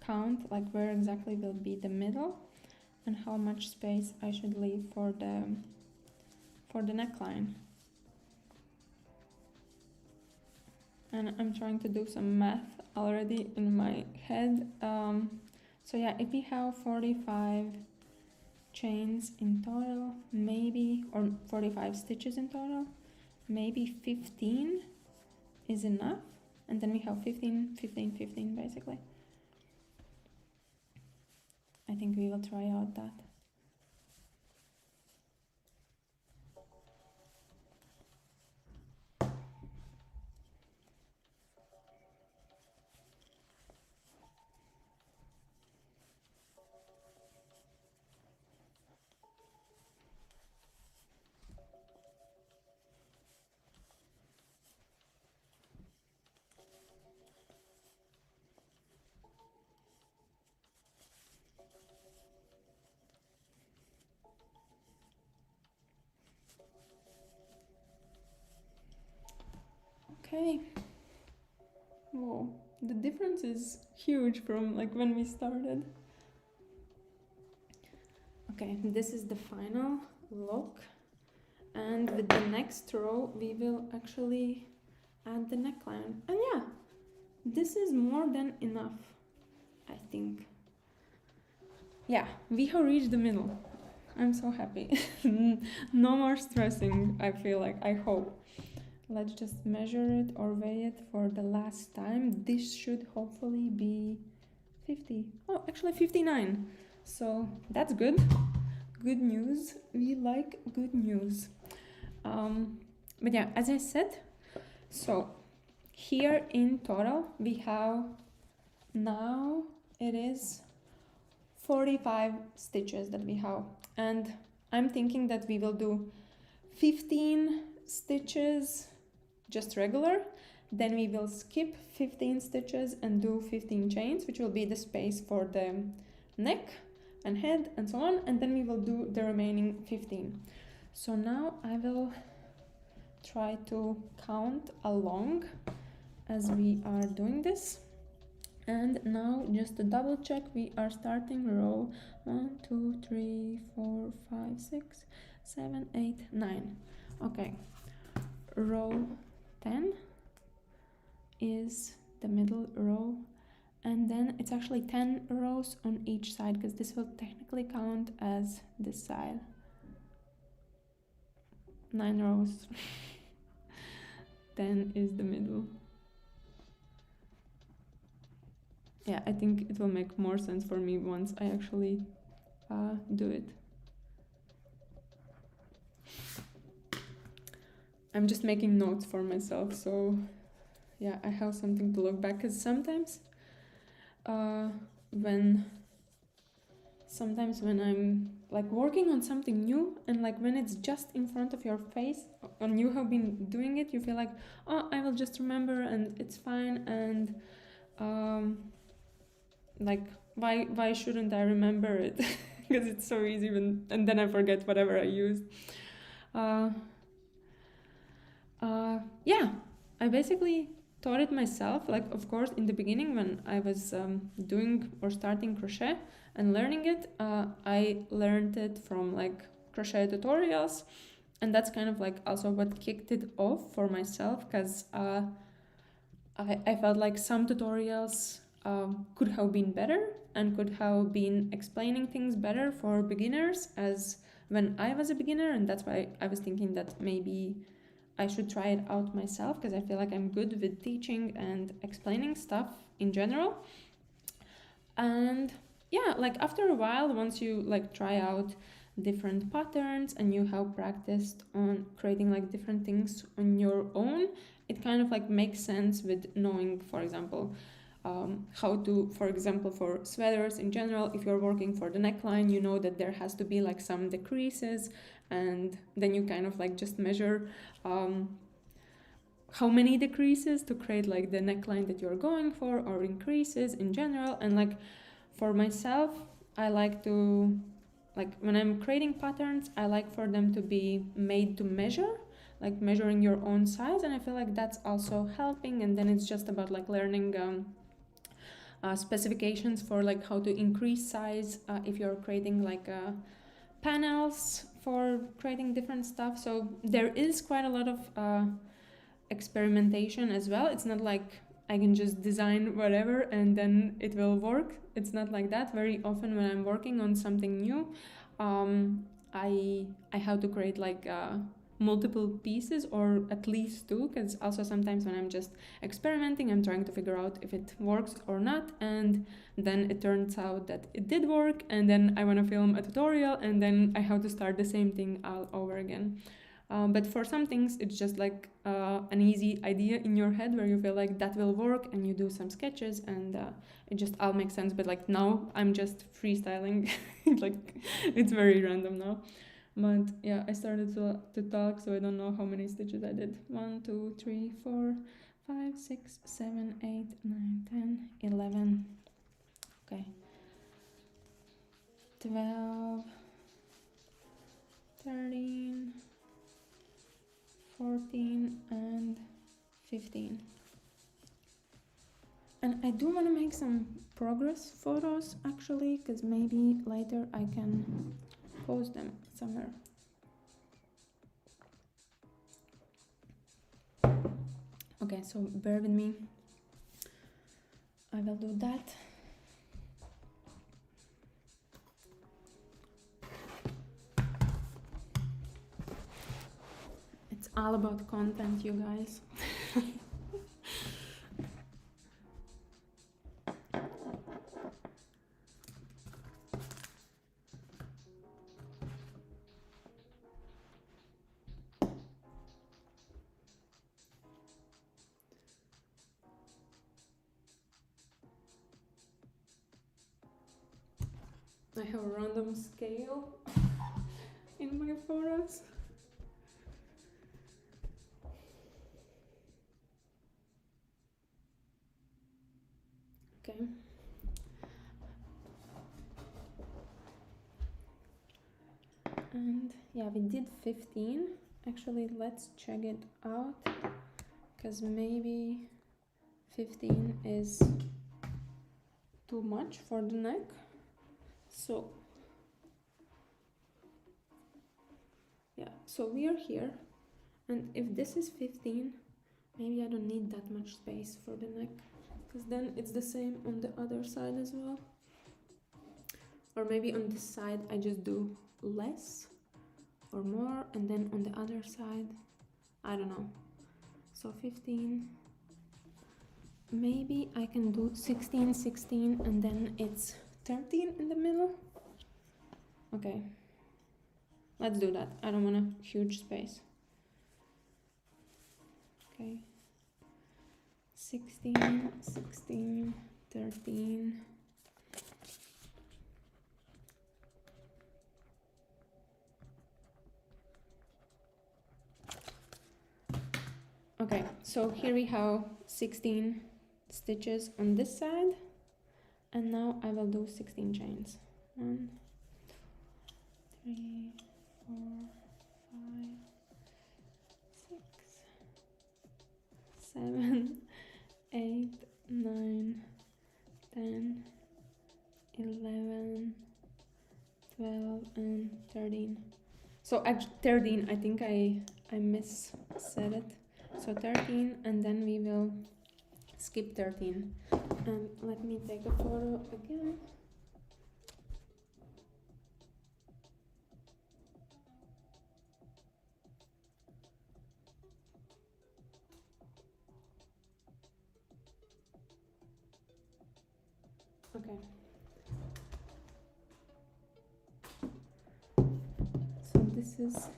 count like where exactly will be the middle and how much space I should leave for the neckline. And I'm trying to do some math already in my head. So yeah, if we have 45 chains in total, maybe, or 45 stitches in total, maybe 15 is enough. And then we have 15, 15, 15 basically. I think we will try out that. Okay. Whoa, the difference is huge from like when we started. Okay, this is the final look, and with the next row we will actually add the neckline. And yeah, this is more than enough, I think. Yeah, we have reached the middle. I'm so happy. No more stressing, I feel like, I hope. Let's just measure it or weigh it for the last time. This should hopefully be 50. Oh, actually 59. So that's good. Good news. We like good news. But yeah, as I said, so here in total we have, now it is 45 stitches that we have, and I'm thinking that we will do 15 stitches just regular, then we will skip 15 stitches and do 15 chains, which will be the space for the neck and head and so on, and then we will do the remaining 15. So now I will try to count along as we are doing this. And now just to double check, we are starting row 1, 2, 3, 4, 5, 6, 7, 8, 9. Okay, row 10 is the middle row, and then it's actually 10 rows on each side because this will technically count as this side. 9 rows. 10 is the middle. Yeah, I think it will make more sense for me once I actually do it. I'm just making notes for myself, so yeah, I have something to look back, because sometimes when I'm like working on something new, and like when it's just in front of your face and you have been doing it, you feel like, oh, I will just remember and it's fine, and like why shouldn't I remember it? Because it's so easy, and then I forget whatever I used. Yeah, I basically taught it myself. Like, of course, in the beginning when I was doing or starting crochet and learning it, I learned it from like crochet tutorials, and that's kind of like also what kicked it off for myself, because I felt like some tutorials could have been better and could have been explaining things better for beginners as when I was a beginner, and that's why I was thinking that maybe I should try it out myself, because I feel like I'm good with teaching and explaining stuff in general. And yeah, like after a while, once you like try out different patterns and you have practiced on creating like different things on your own, it kind of like makes sense with knowing, for example, how to, for example, for sweaters in general, if you're working for the neckline, you know that there has to be like some decreases, and then you kind of like just measure how many decreases to create like the neckline that you're going for, or increases in general. And like for myself, I like to, like when I'm creating patterns, I like for them to be made to measure, like measuring your own size, and I feel like that's also helping. And then it's just about like learning specifications for like how to increase size if you're creating like panels for creating different stuff. So there is quite a lot of experimentation as well. It's not like I can just design whatever and then it will work. It's not like that. Very often when I'm working on something new, I have to create like multiple pieces, or at least two, because also sometimes when I'm just experimenting, I'm trying to figure out if it works or not, and then it turns out that it did work, and then I want to film a tutorial, and then I have to start the same thing all over again. But for some things, it's just like an easy idea in your head where you feel like that will work, and you do some sketches, and it just all makes sense. But like now, I'm just freestyling. Like it's very random now. But yeah, I started to talk, so I don't know how many stitches I did. 1, 2, 3, 4, 5, 6, 7, 8, 9, 10, 11. Okay. 12, 13, 14, and 15. And I do want to make some progress photos actually, because maybe later I can post them somewhere. Okay, so bear with me. I will do that. It's all about content, you guys. I have a random scale in my photos. Okay. And yeah, we did 15. Actually, let's check it out, because maybe 15 is too much for the neck. So yeah, so we are here, and if this is 15, maybe I don't need that much space for the neck, because then it's the same on the other side as well. Or maybe on this side I just do less or more, and then on the other side, I don't know. So 15, maybe I can do 16, 16, and then it's 13 in the middle. Okay, let's do that. I don't want a huge space. Okay, 16, 16, 13. Okay, so here we have 16 stitches on this side, and now I will do 16 chains. 1, 2, 3, 4, 5, 6, 7, 8, 9, 10, 11, 12, and 13. So at 13, I think I missaid it. So 13, and then we will skip 13. And let me take a photo again. Okay. So this is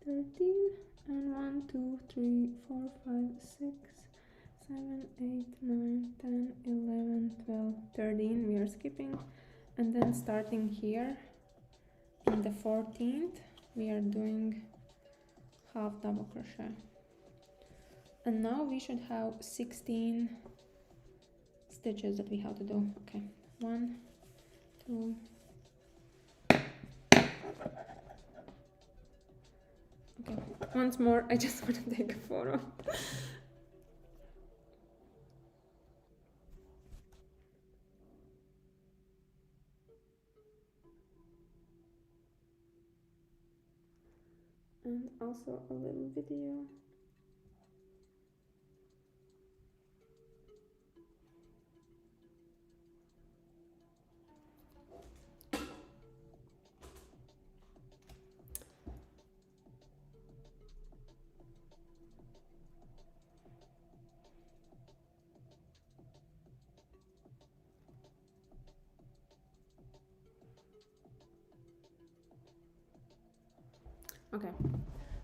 13, and 1, 2, 3, 4, 5, 6, 7, 8, 9, 10, 11, 12, 13. We are skipping, and then starting here in the 14th, we are doing half double crochet. And now we should have 16 stitches that we have to do. Okay, 1, 2. Okay, once more, I just want to take a photo. And also a little video. Okay,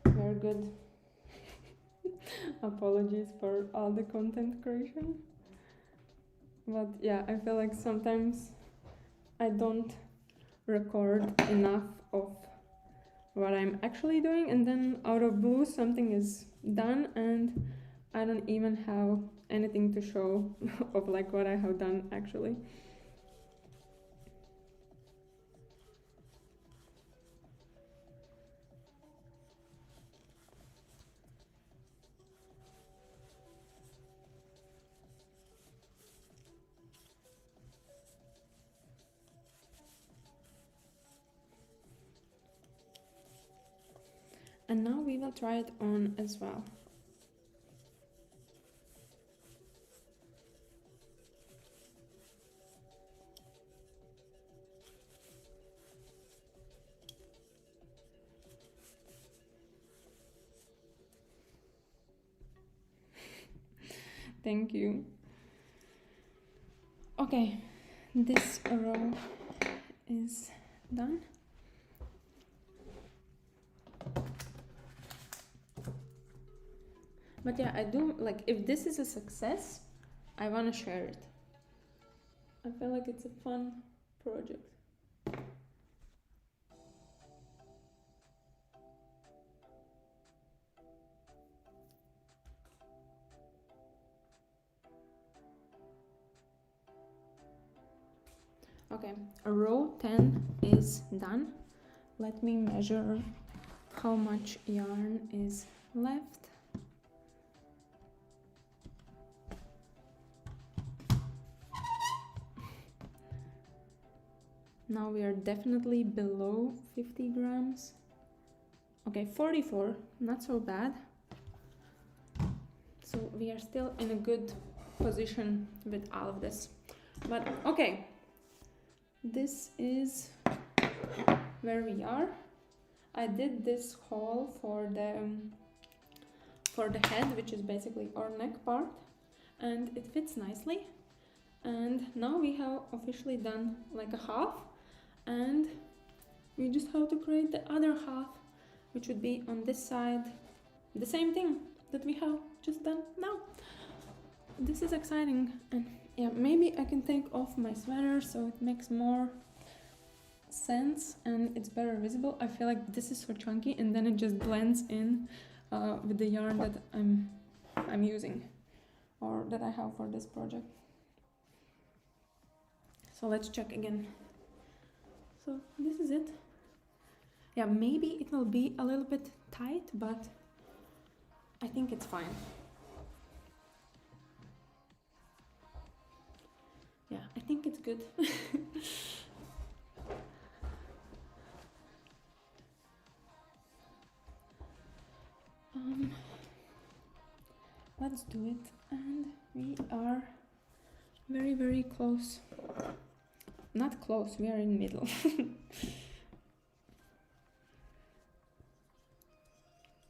very good. Apologies for all the content creation. But yeah, I feel like sometimes I don't record enough of what I'm actually doing, and then out of blue something is done and I don't even have anything to show of like what I have done actually. And now we will try it on as well. Thank you. Okay, this row is done. But yeah, I do like, if this is a success, I want to share it. I feel like it's a fun project. Okay, row 10 is done. Let me measure how much yarn is left. Now we are definitely below 50 grams. Okay, 44, not so bad. So we are still in a good position with all of this. But okay, this is where we are. I did this haul for the head, which is basically our neck part, and it fits nicely. And now we have officially done like a half, and we just have to create the other half, which would be on this side, the same thing that we have just done now. This is exciting. And yeah, maybe I can take off my sweater so it makes more sense and it's better visible. I feel like this is so chunky and then it just blends in with the yarn that I'm using or that I have for this project. So let's check again. So this is it. Yeah, maybe it will be a little bit tight, but I think it's fine. Yeah, I think it's good. Let's do it, and we are very, very close. Not close, we are in middle.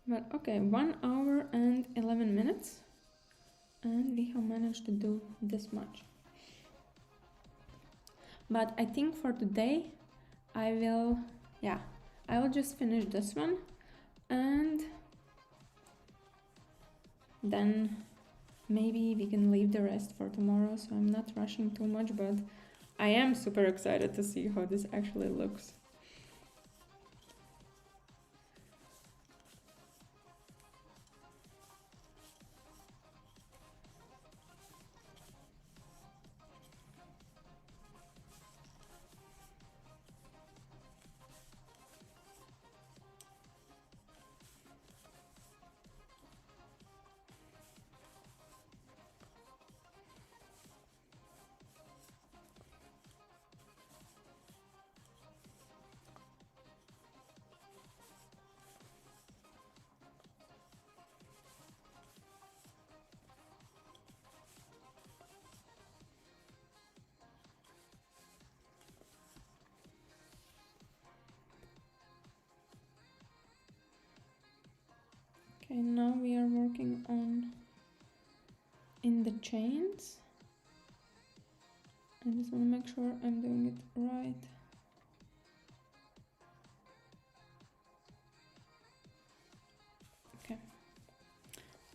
But okay, 1 hour and 11 minutes, and we have managed to do this much. But I think for today I will just finish this one, and then maybe we can leave the rest for tomorrow, so I'm not rushing too much, but I am super excited to see how this actually looks. Okay, now we are working on in the chains. I just want to make sure I'm doing it right. Okay,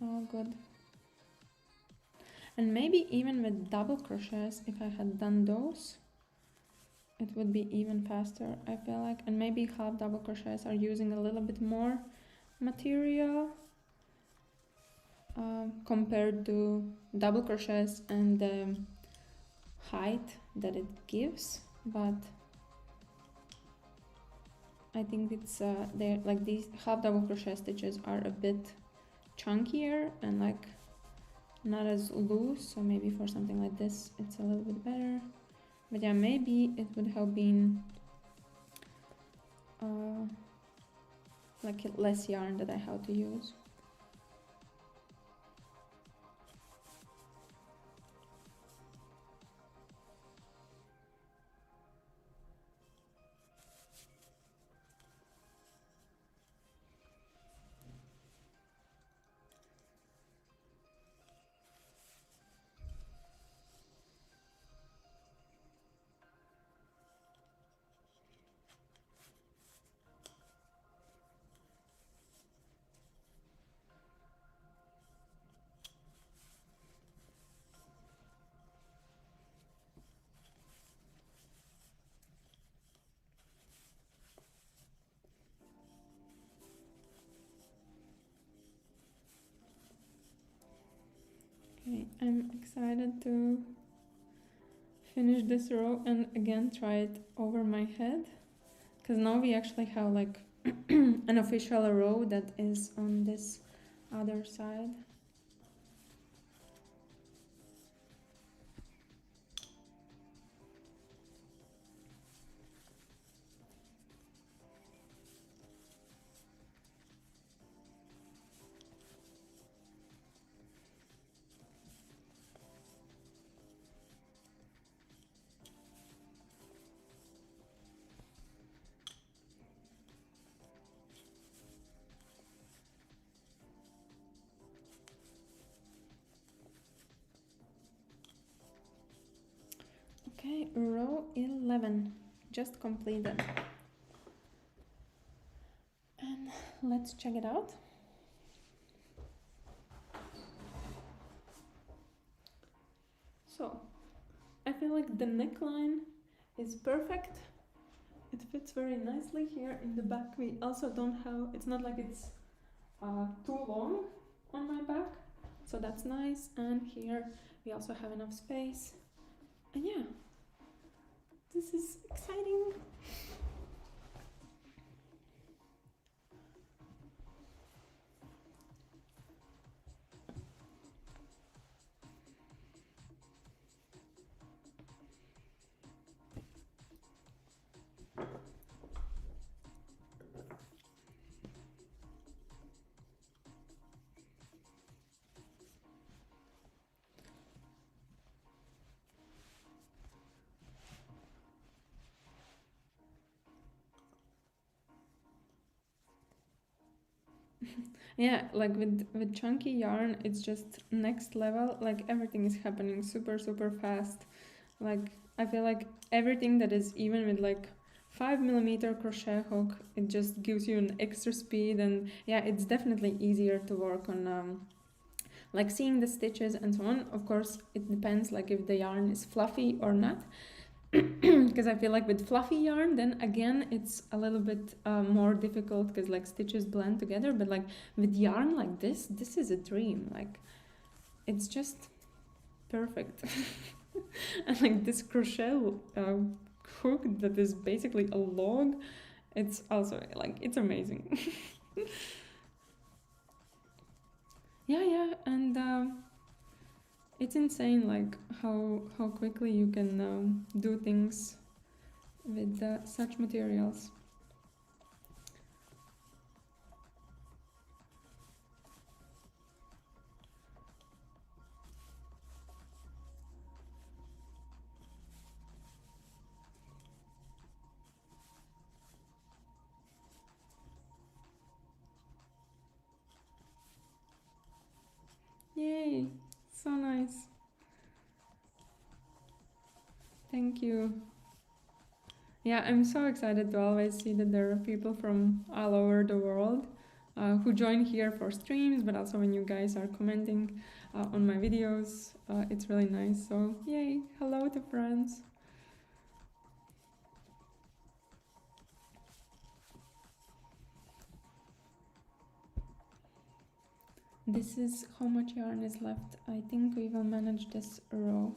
all good. And maybe even with double crochets, if I had done those, it would be even faster, I feel like. And maybe half double crochets are using a little bit more material compared to double crochets and the height that it gives. But I think it's they're like, these half double crochet stitches are a bit chunkier and like not as loose, so maybe for something like this it's a little bit better. But yeah, maybe it would have been like less yarn that I have to use. Okay, I'm excited to finish this row and again try it over my head, because now we actually have like an official row that is on this other side. Okay, row 11 just completed. And let's check it out. So, I feel like the neckline is perfect. It fits very nicely here in the back. We also don't have, it's not like it's too long on my back, so that's nice. And here we also have enough space. And yeah, this is exciting. Yeah, like with chunky yarn, it's just next level. Like everything is happening super fast. Like I feel like everything that is even with like 5mm crochet hook, it just gives you an extra speed. And yeah, it's definitely easier to work on like seeing the stitches and so on. Of course, it depends like if the yarn is fluffy or not. Because I feel like with fluffy yarn, then again it's a little bit more difficult because like stitches blend together. But like with yarn like this is a dream. Like it's just perfect. And like this crochet hook that is basically a log, it's also like it's amazing. Yeah, and it's insane like how quickly you can do things with such materials. Yay, so nice. Thank you. Yeah, I'm so excited to always see that there are people from all over the world who join here for streams, but also when you guys are commenting on my videos. It's really nice. So, yay! Hello to friends. This is how much yarn is left. I think we will manage this row.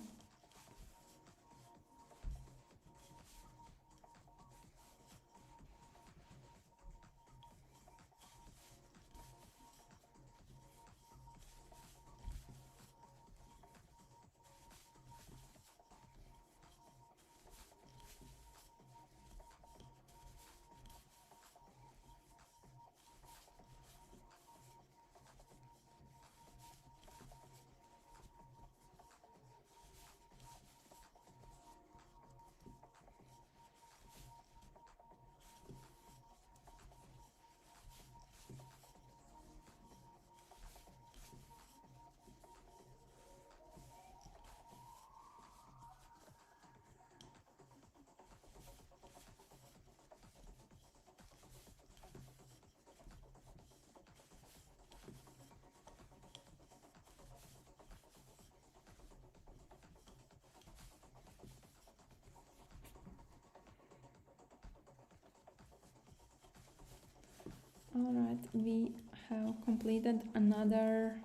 Alright, we have completed another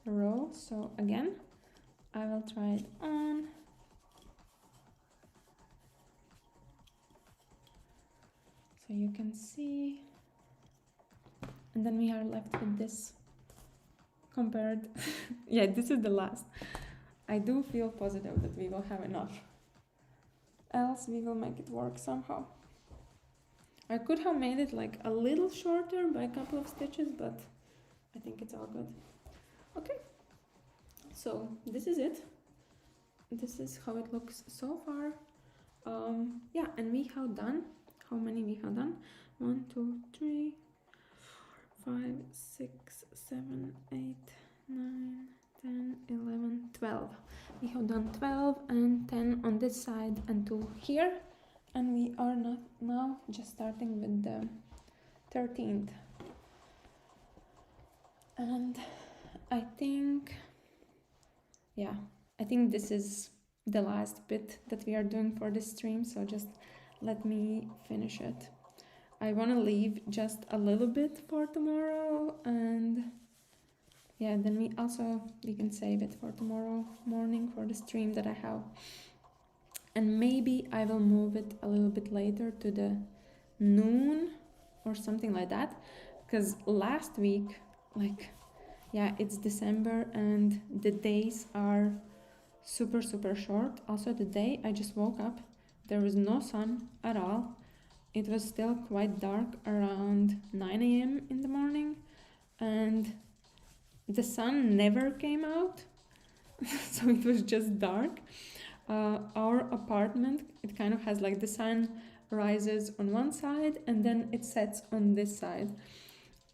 row, so again I will try it on. So you can see, and then we are left with this compared. Yeah, this is the last. I do feel positive that we will have enough, else we will make it work somehow. I could have made it like a little shorter by a couple of stitches, but I think it's all good. Okay, so this is it. This is how it looks so far. Yeah, and we have done, how many we have done? 1, 2, 3, 4, 5, 6, 7, 8, 9, 10, 11, 12. We have done 12 and 10 on this side and 2 here. And we are not now just starting with the 13th. And I think, yeah, I think this is the last bit that we are doing for this stream, so just let me finish it. I want to leave just a little bit for tomorrow, and yeah, then we can save it for tomorrow morning for the stream that I have. And maybe I will move it a little bit later to the noon or something like that, because last week, like, yeah, it's December and the days are super short. Also the day I just woke up, there was no sun at all. It was still quite dark around 9 a.m. in the morning, and the sun never came out. So it was just dark. Our apartment, it kind of has like the sun rises on one side and then it sets on this side.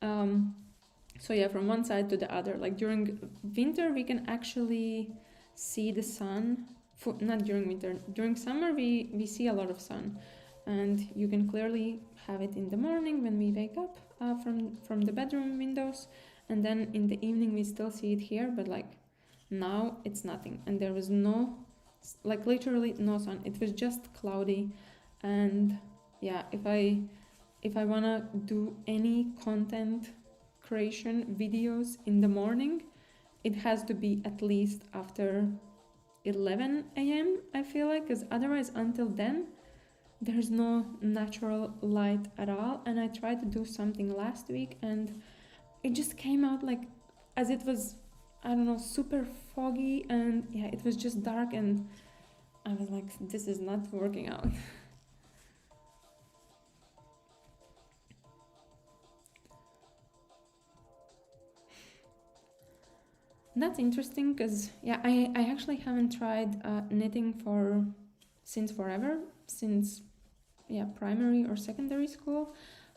So yeah, from one side to the other. Like during winter we can actually see the sun. Not during winter, during summer we see a lot of sun, and you can clearly have it in the morning when we wake up from the bedroom windows, and then in the evening we still see it here, but like now it's nothing, and there was no, like literally no sun. It was just cloudy. And yeah, if I wanna do any content creation videos in the morning, it has to be at least after 11 a.m. I feel like, because otherwise until then there's no natural light at all. And I tried to do something last week and it just came out like as it was, I don't know, super foggy, and yeah, it was just dark, and I was like, this is not working out. That's interesting because yeah, I actually haven't tried knitting since forever, since yeah, primary or secondary school.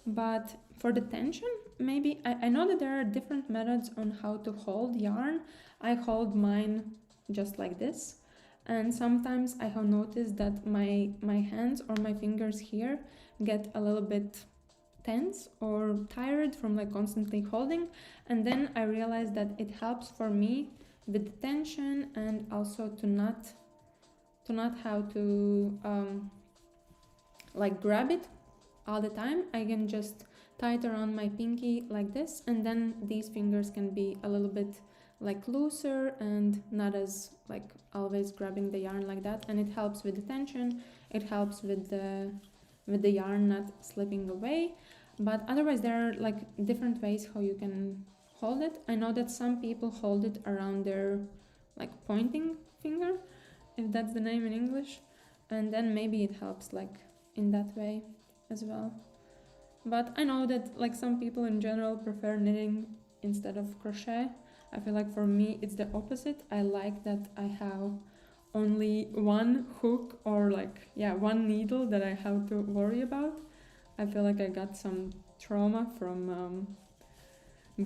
But for the tension, maybe I know that there are different methods on how to hold yarn. I hold mine just like this, and sometimes I have noticed that my hands or my fingers here get a little bit tense or tired from like constantly holding, and then I realized that it helps for me with the tension, and also to not have to like grab it all the time. I can just tie it around my pinky like this, and then these fingers can be a little bit like looser and not as like always grabbing the yarn like that, and it helps with the tension. It helps with the yarn not slipping away. But otherwise there are like different ways how you can hold it. I know that some people hold it around their like pointing finger, if that's the name in English, and then maybe it helps like in that way as well. But I know that like some people in general prefer knitting instead of crochet. I feel like for me it's the opposite. I like that I have only one hook or like yeah, one needle that I have to worry about. I feel like I got some trauma from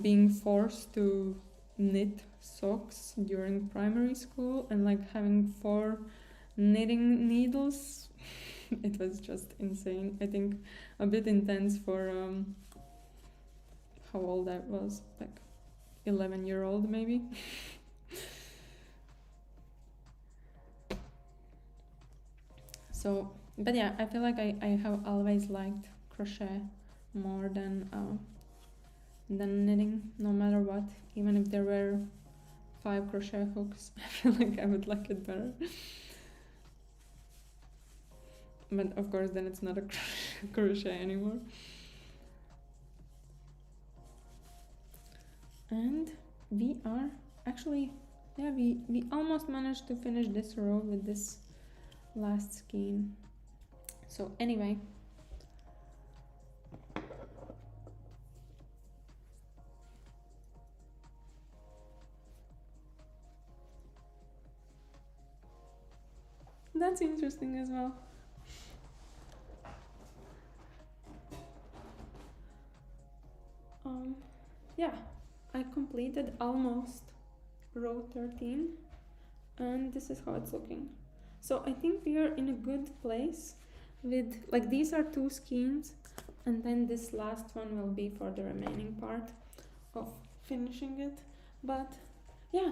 being forced to knit socks during primary school, and like having 4 knitting needles. It was just insane. I think a bit intense for how old I was, like 11-year-old maybe. So, but yeah, I feel like I have always liked crochet more than than knitting, no matter what. Even if there were 5 crochet hooks, I feel like I would like it better. But of course then it's not a crochet anymore. And we are actually, yeah, we almost managed to finish this row with this last skein. So anyway, that's interesting as well. Yeah, I completed almost row 13 and this is how it's looking. So I think we are in a good place with, like, these are 2 skeins and then this last one will be for the remaining part of finishing it. But yeah,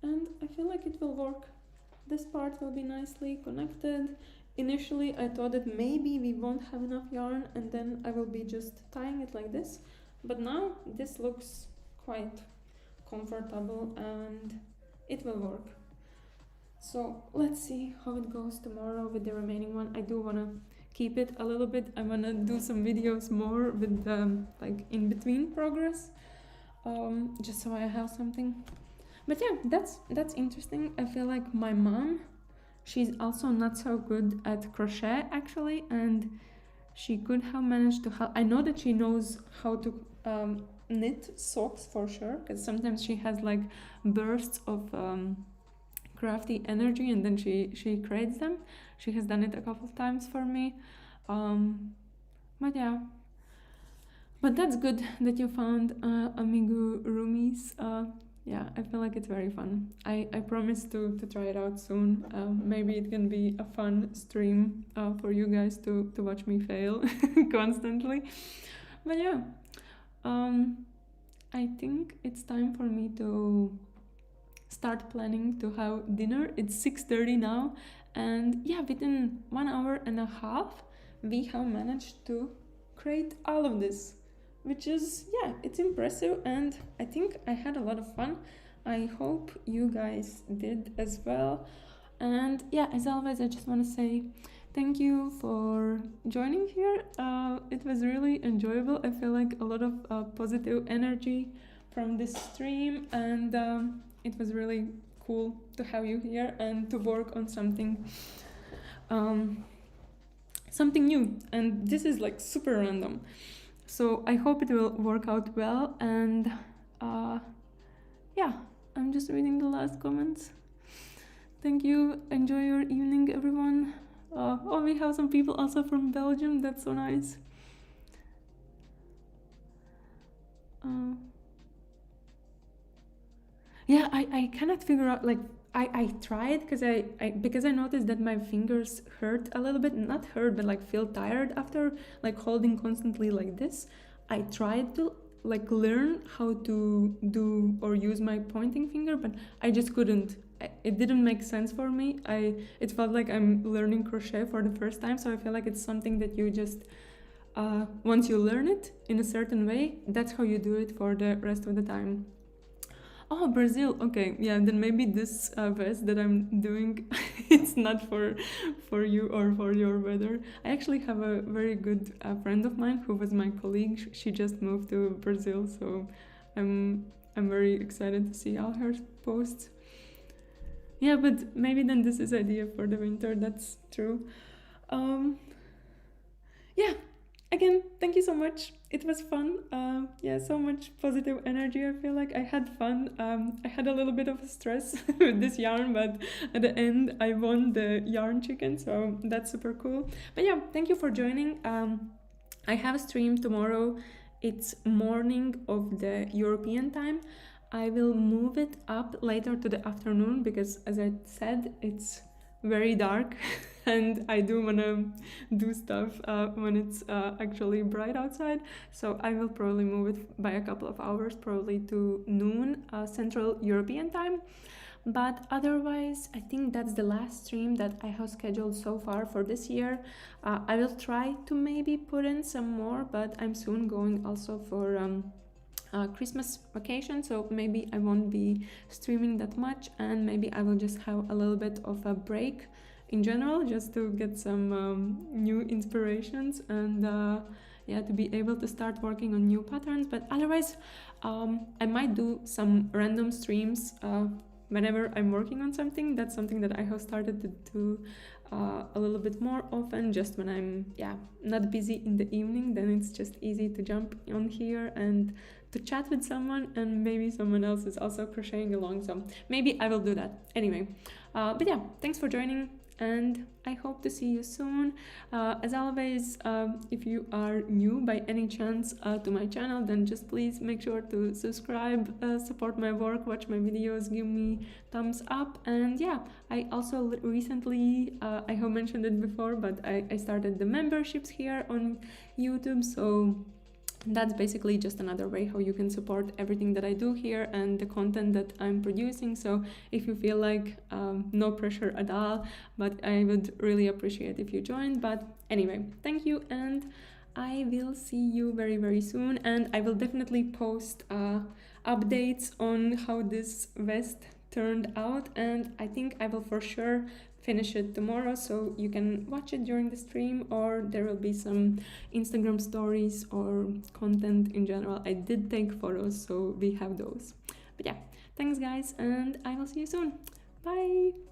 and I feel like it will work. This part will be nicely connected. Initially I thought that maybe we won't have enough yarn and then I will be just tying it like this, but now this looks quite comfortable and it will work. So let's see how it goes tomorrow with the remaining one. I do want to keep it a little bit. I want to do some videos more with like in between progress, just so I have something. But yeah, that's interesting. I feel like my mom, she's also not so good at crochet actually, and she could have managed to help. I know that she knows how to knit socks for sure, because sometimes she has like bursts of crafty energy and then she creates them. She has done it a couple of times for me. But yeah, but that's good that you found amigurumis. Yeah, I feel like it's very fun. I promise to try it out soon. Maybe it can be a fun stream for you guys to watch me fail constantly. But yeah, I think it's time for me to start planning to have dinner. It's 6:30 now, and yeah, within 1.5 hours we have managed to create all of this, which is, yeah, it's impressive, and I think I had a lot of fun. I hope you guys did as well. And yeah, as always, I just want to say thank you for joining here. It was really enjoyable. I feel like a lot of positive energy from this stream, and it was really cool to have you here and to work on something something new. And this is like super random, so I hope it will work out well. And yeah, I'm just reading the last comments. Thank you. Enjoy your evening, everyone. Oh, we have some people also from Belgium. That's so nice. Yeah, I cannot figure out, like, I tried because I noticed that my fingers hurt a little bit. Not hurt, but like feel tired after like holding constantly like this. I tried to like learn how to do or use my pointing finger, but I just couldn't. It didn't make sense for me. It felt like I'm learning crochet for the first time, so I feel like it's something that you just once you learn it in a certain way, that's how you do it for the rest of the time. Oh, Brazil. Okay, yeah, then maybe this vest that I'm doing, it's not for you or for your weather. I actually have a very good friend of mine who was my colleague. She just moved to Brazil, so I'm very excited to see all her posts. Yeah, but maybe then this is idea for the winter. That's true. Yeah. Again, thank you so much. It was fun. Yeah, so much positive energy. I feel like I had fun. I had a little bit of stress with this yarn, but at the end I won the yarn chicken, so that's super cool. But yeah, thank you for joining. I have a stream tomorrow. It's morning of the European time. I will move it up later to the afternoon because, as I said, it's very dark and I do want to do stuff when it's actually bright outside, so I will probably move it by a couple of hours, probably to noon Central European time. But otherwise, I think that's the last stream that I have scheduled so far for this year. I will try to maybe put in some more, but I'm soon going also for Christmas vacation, so maybe I won't be streaming that much, and maybe I will just have a little bit of a break in general, just to get some new inspirations and yeah, to be able to start working on new patterns. But otherwise, I might do some random streams whenever I'm working on something. That's something that I have started to do a little bit more often, just when I'm not busy in the evening. Then it's just easy to jump on here and to chat with someone, and maybe someone else is also crocheting along, so maybe I will do that anyway. But yeah, thanks for joining, and I hope to see you soon. As always, if you are new by any chance to my channel, then just please make sure to subscribe, support my work, watch my videos, give me thumbs up. And yeah, I also recently, I have mentioned it before, but I started the memberships here on YouTube, so that's basically just another way how you can support everything that I do here and the content that I'm producing. So if you feel like no pressure at all, but I would really appreciate if you joined. But anyway, thank you, and I will see you very, very soon, and I will definitely post updates on how this vest turned out, and I think I will for sure finish it tomorrow, so you can watch it during the stream, or there will be some Instagram stories or content in general. I did take photos, so we have those. But yeah, thanks guys, and I will see you soon. Bye!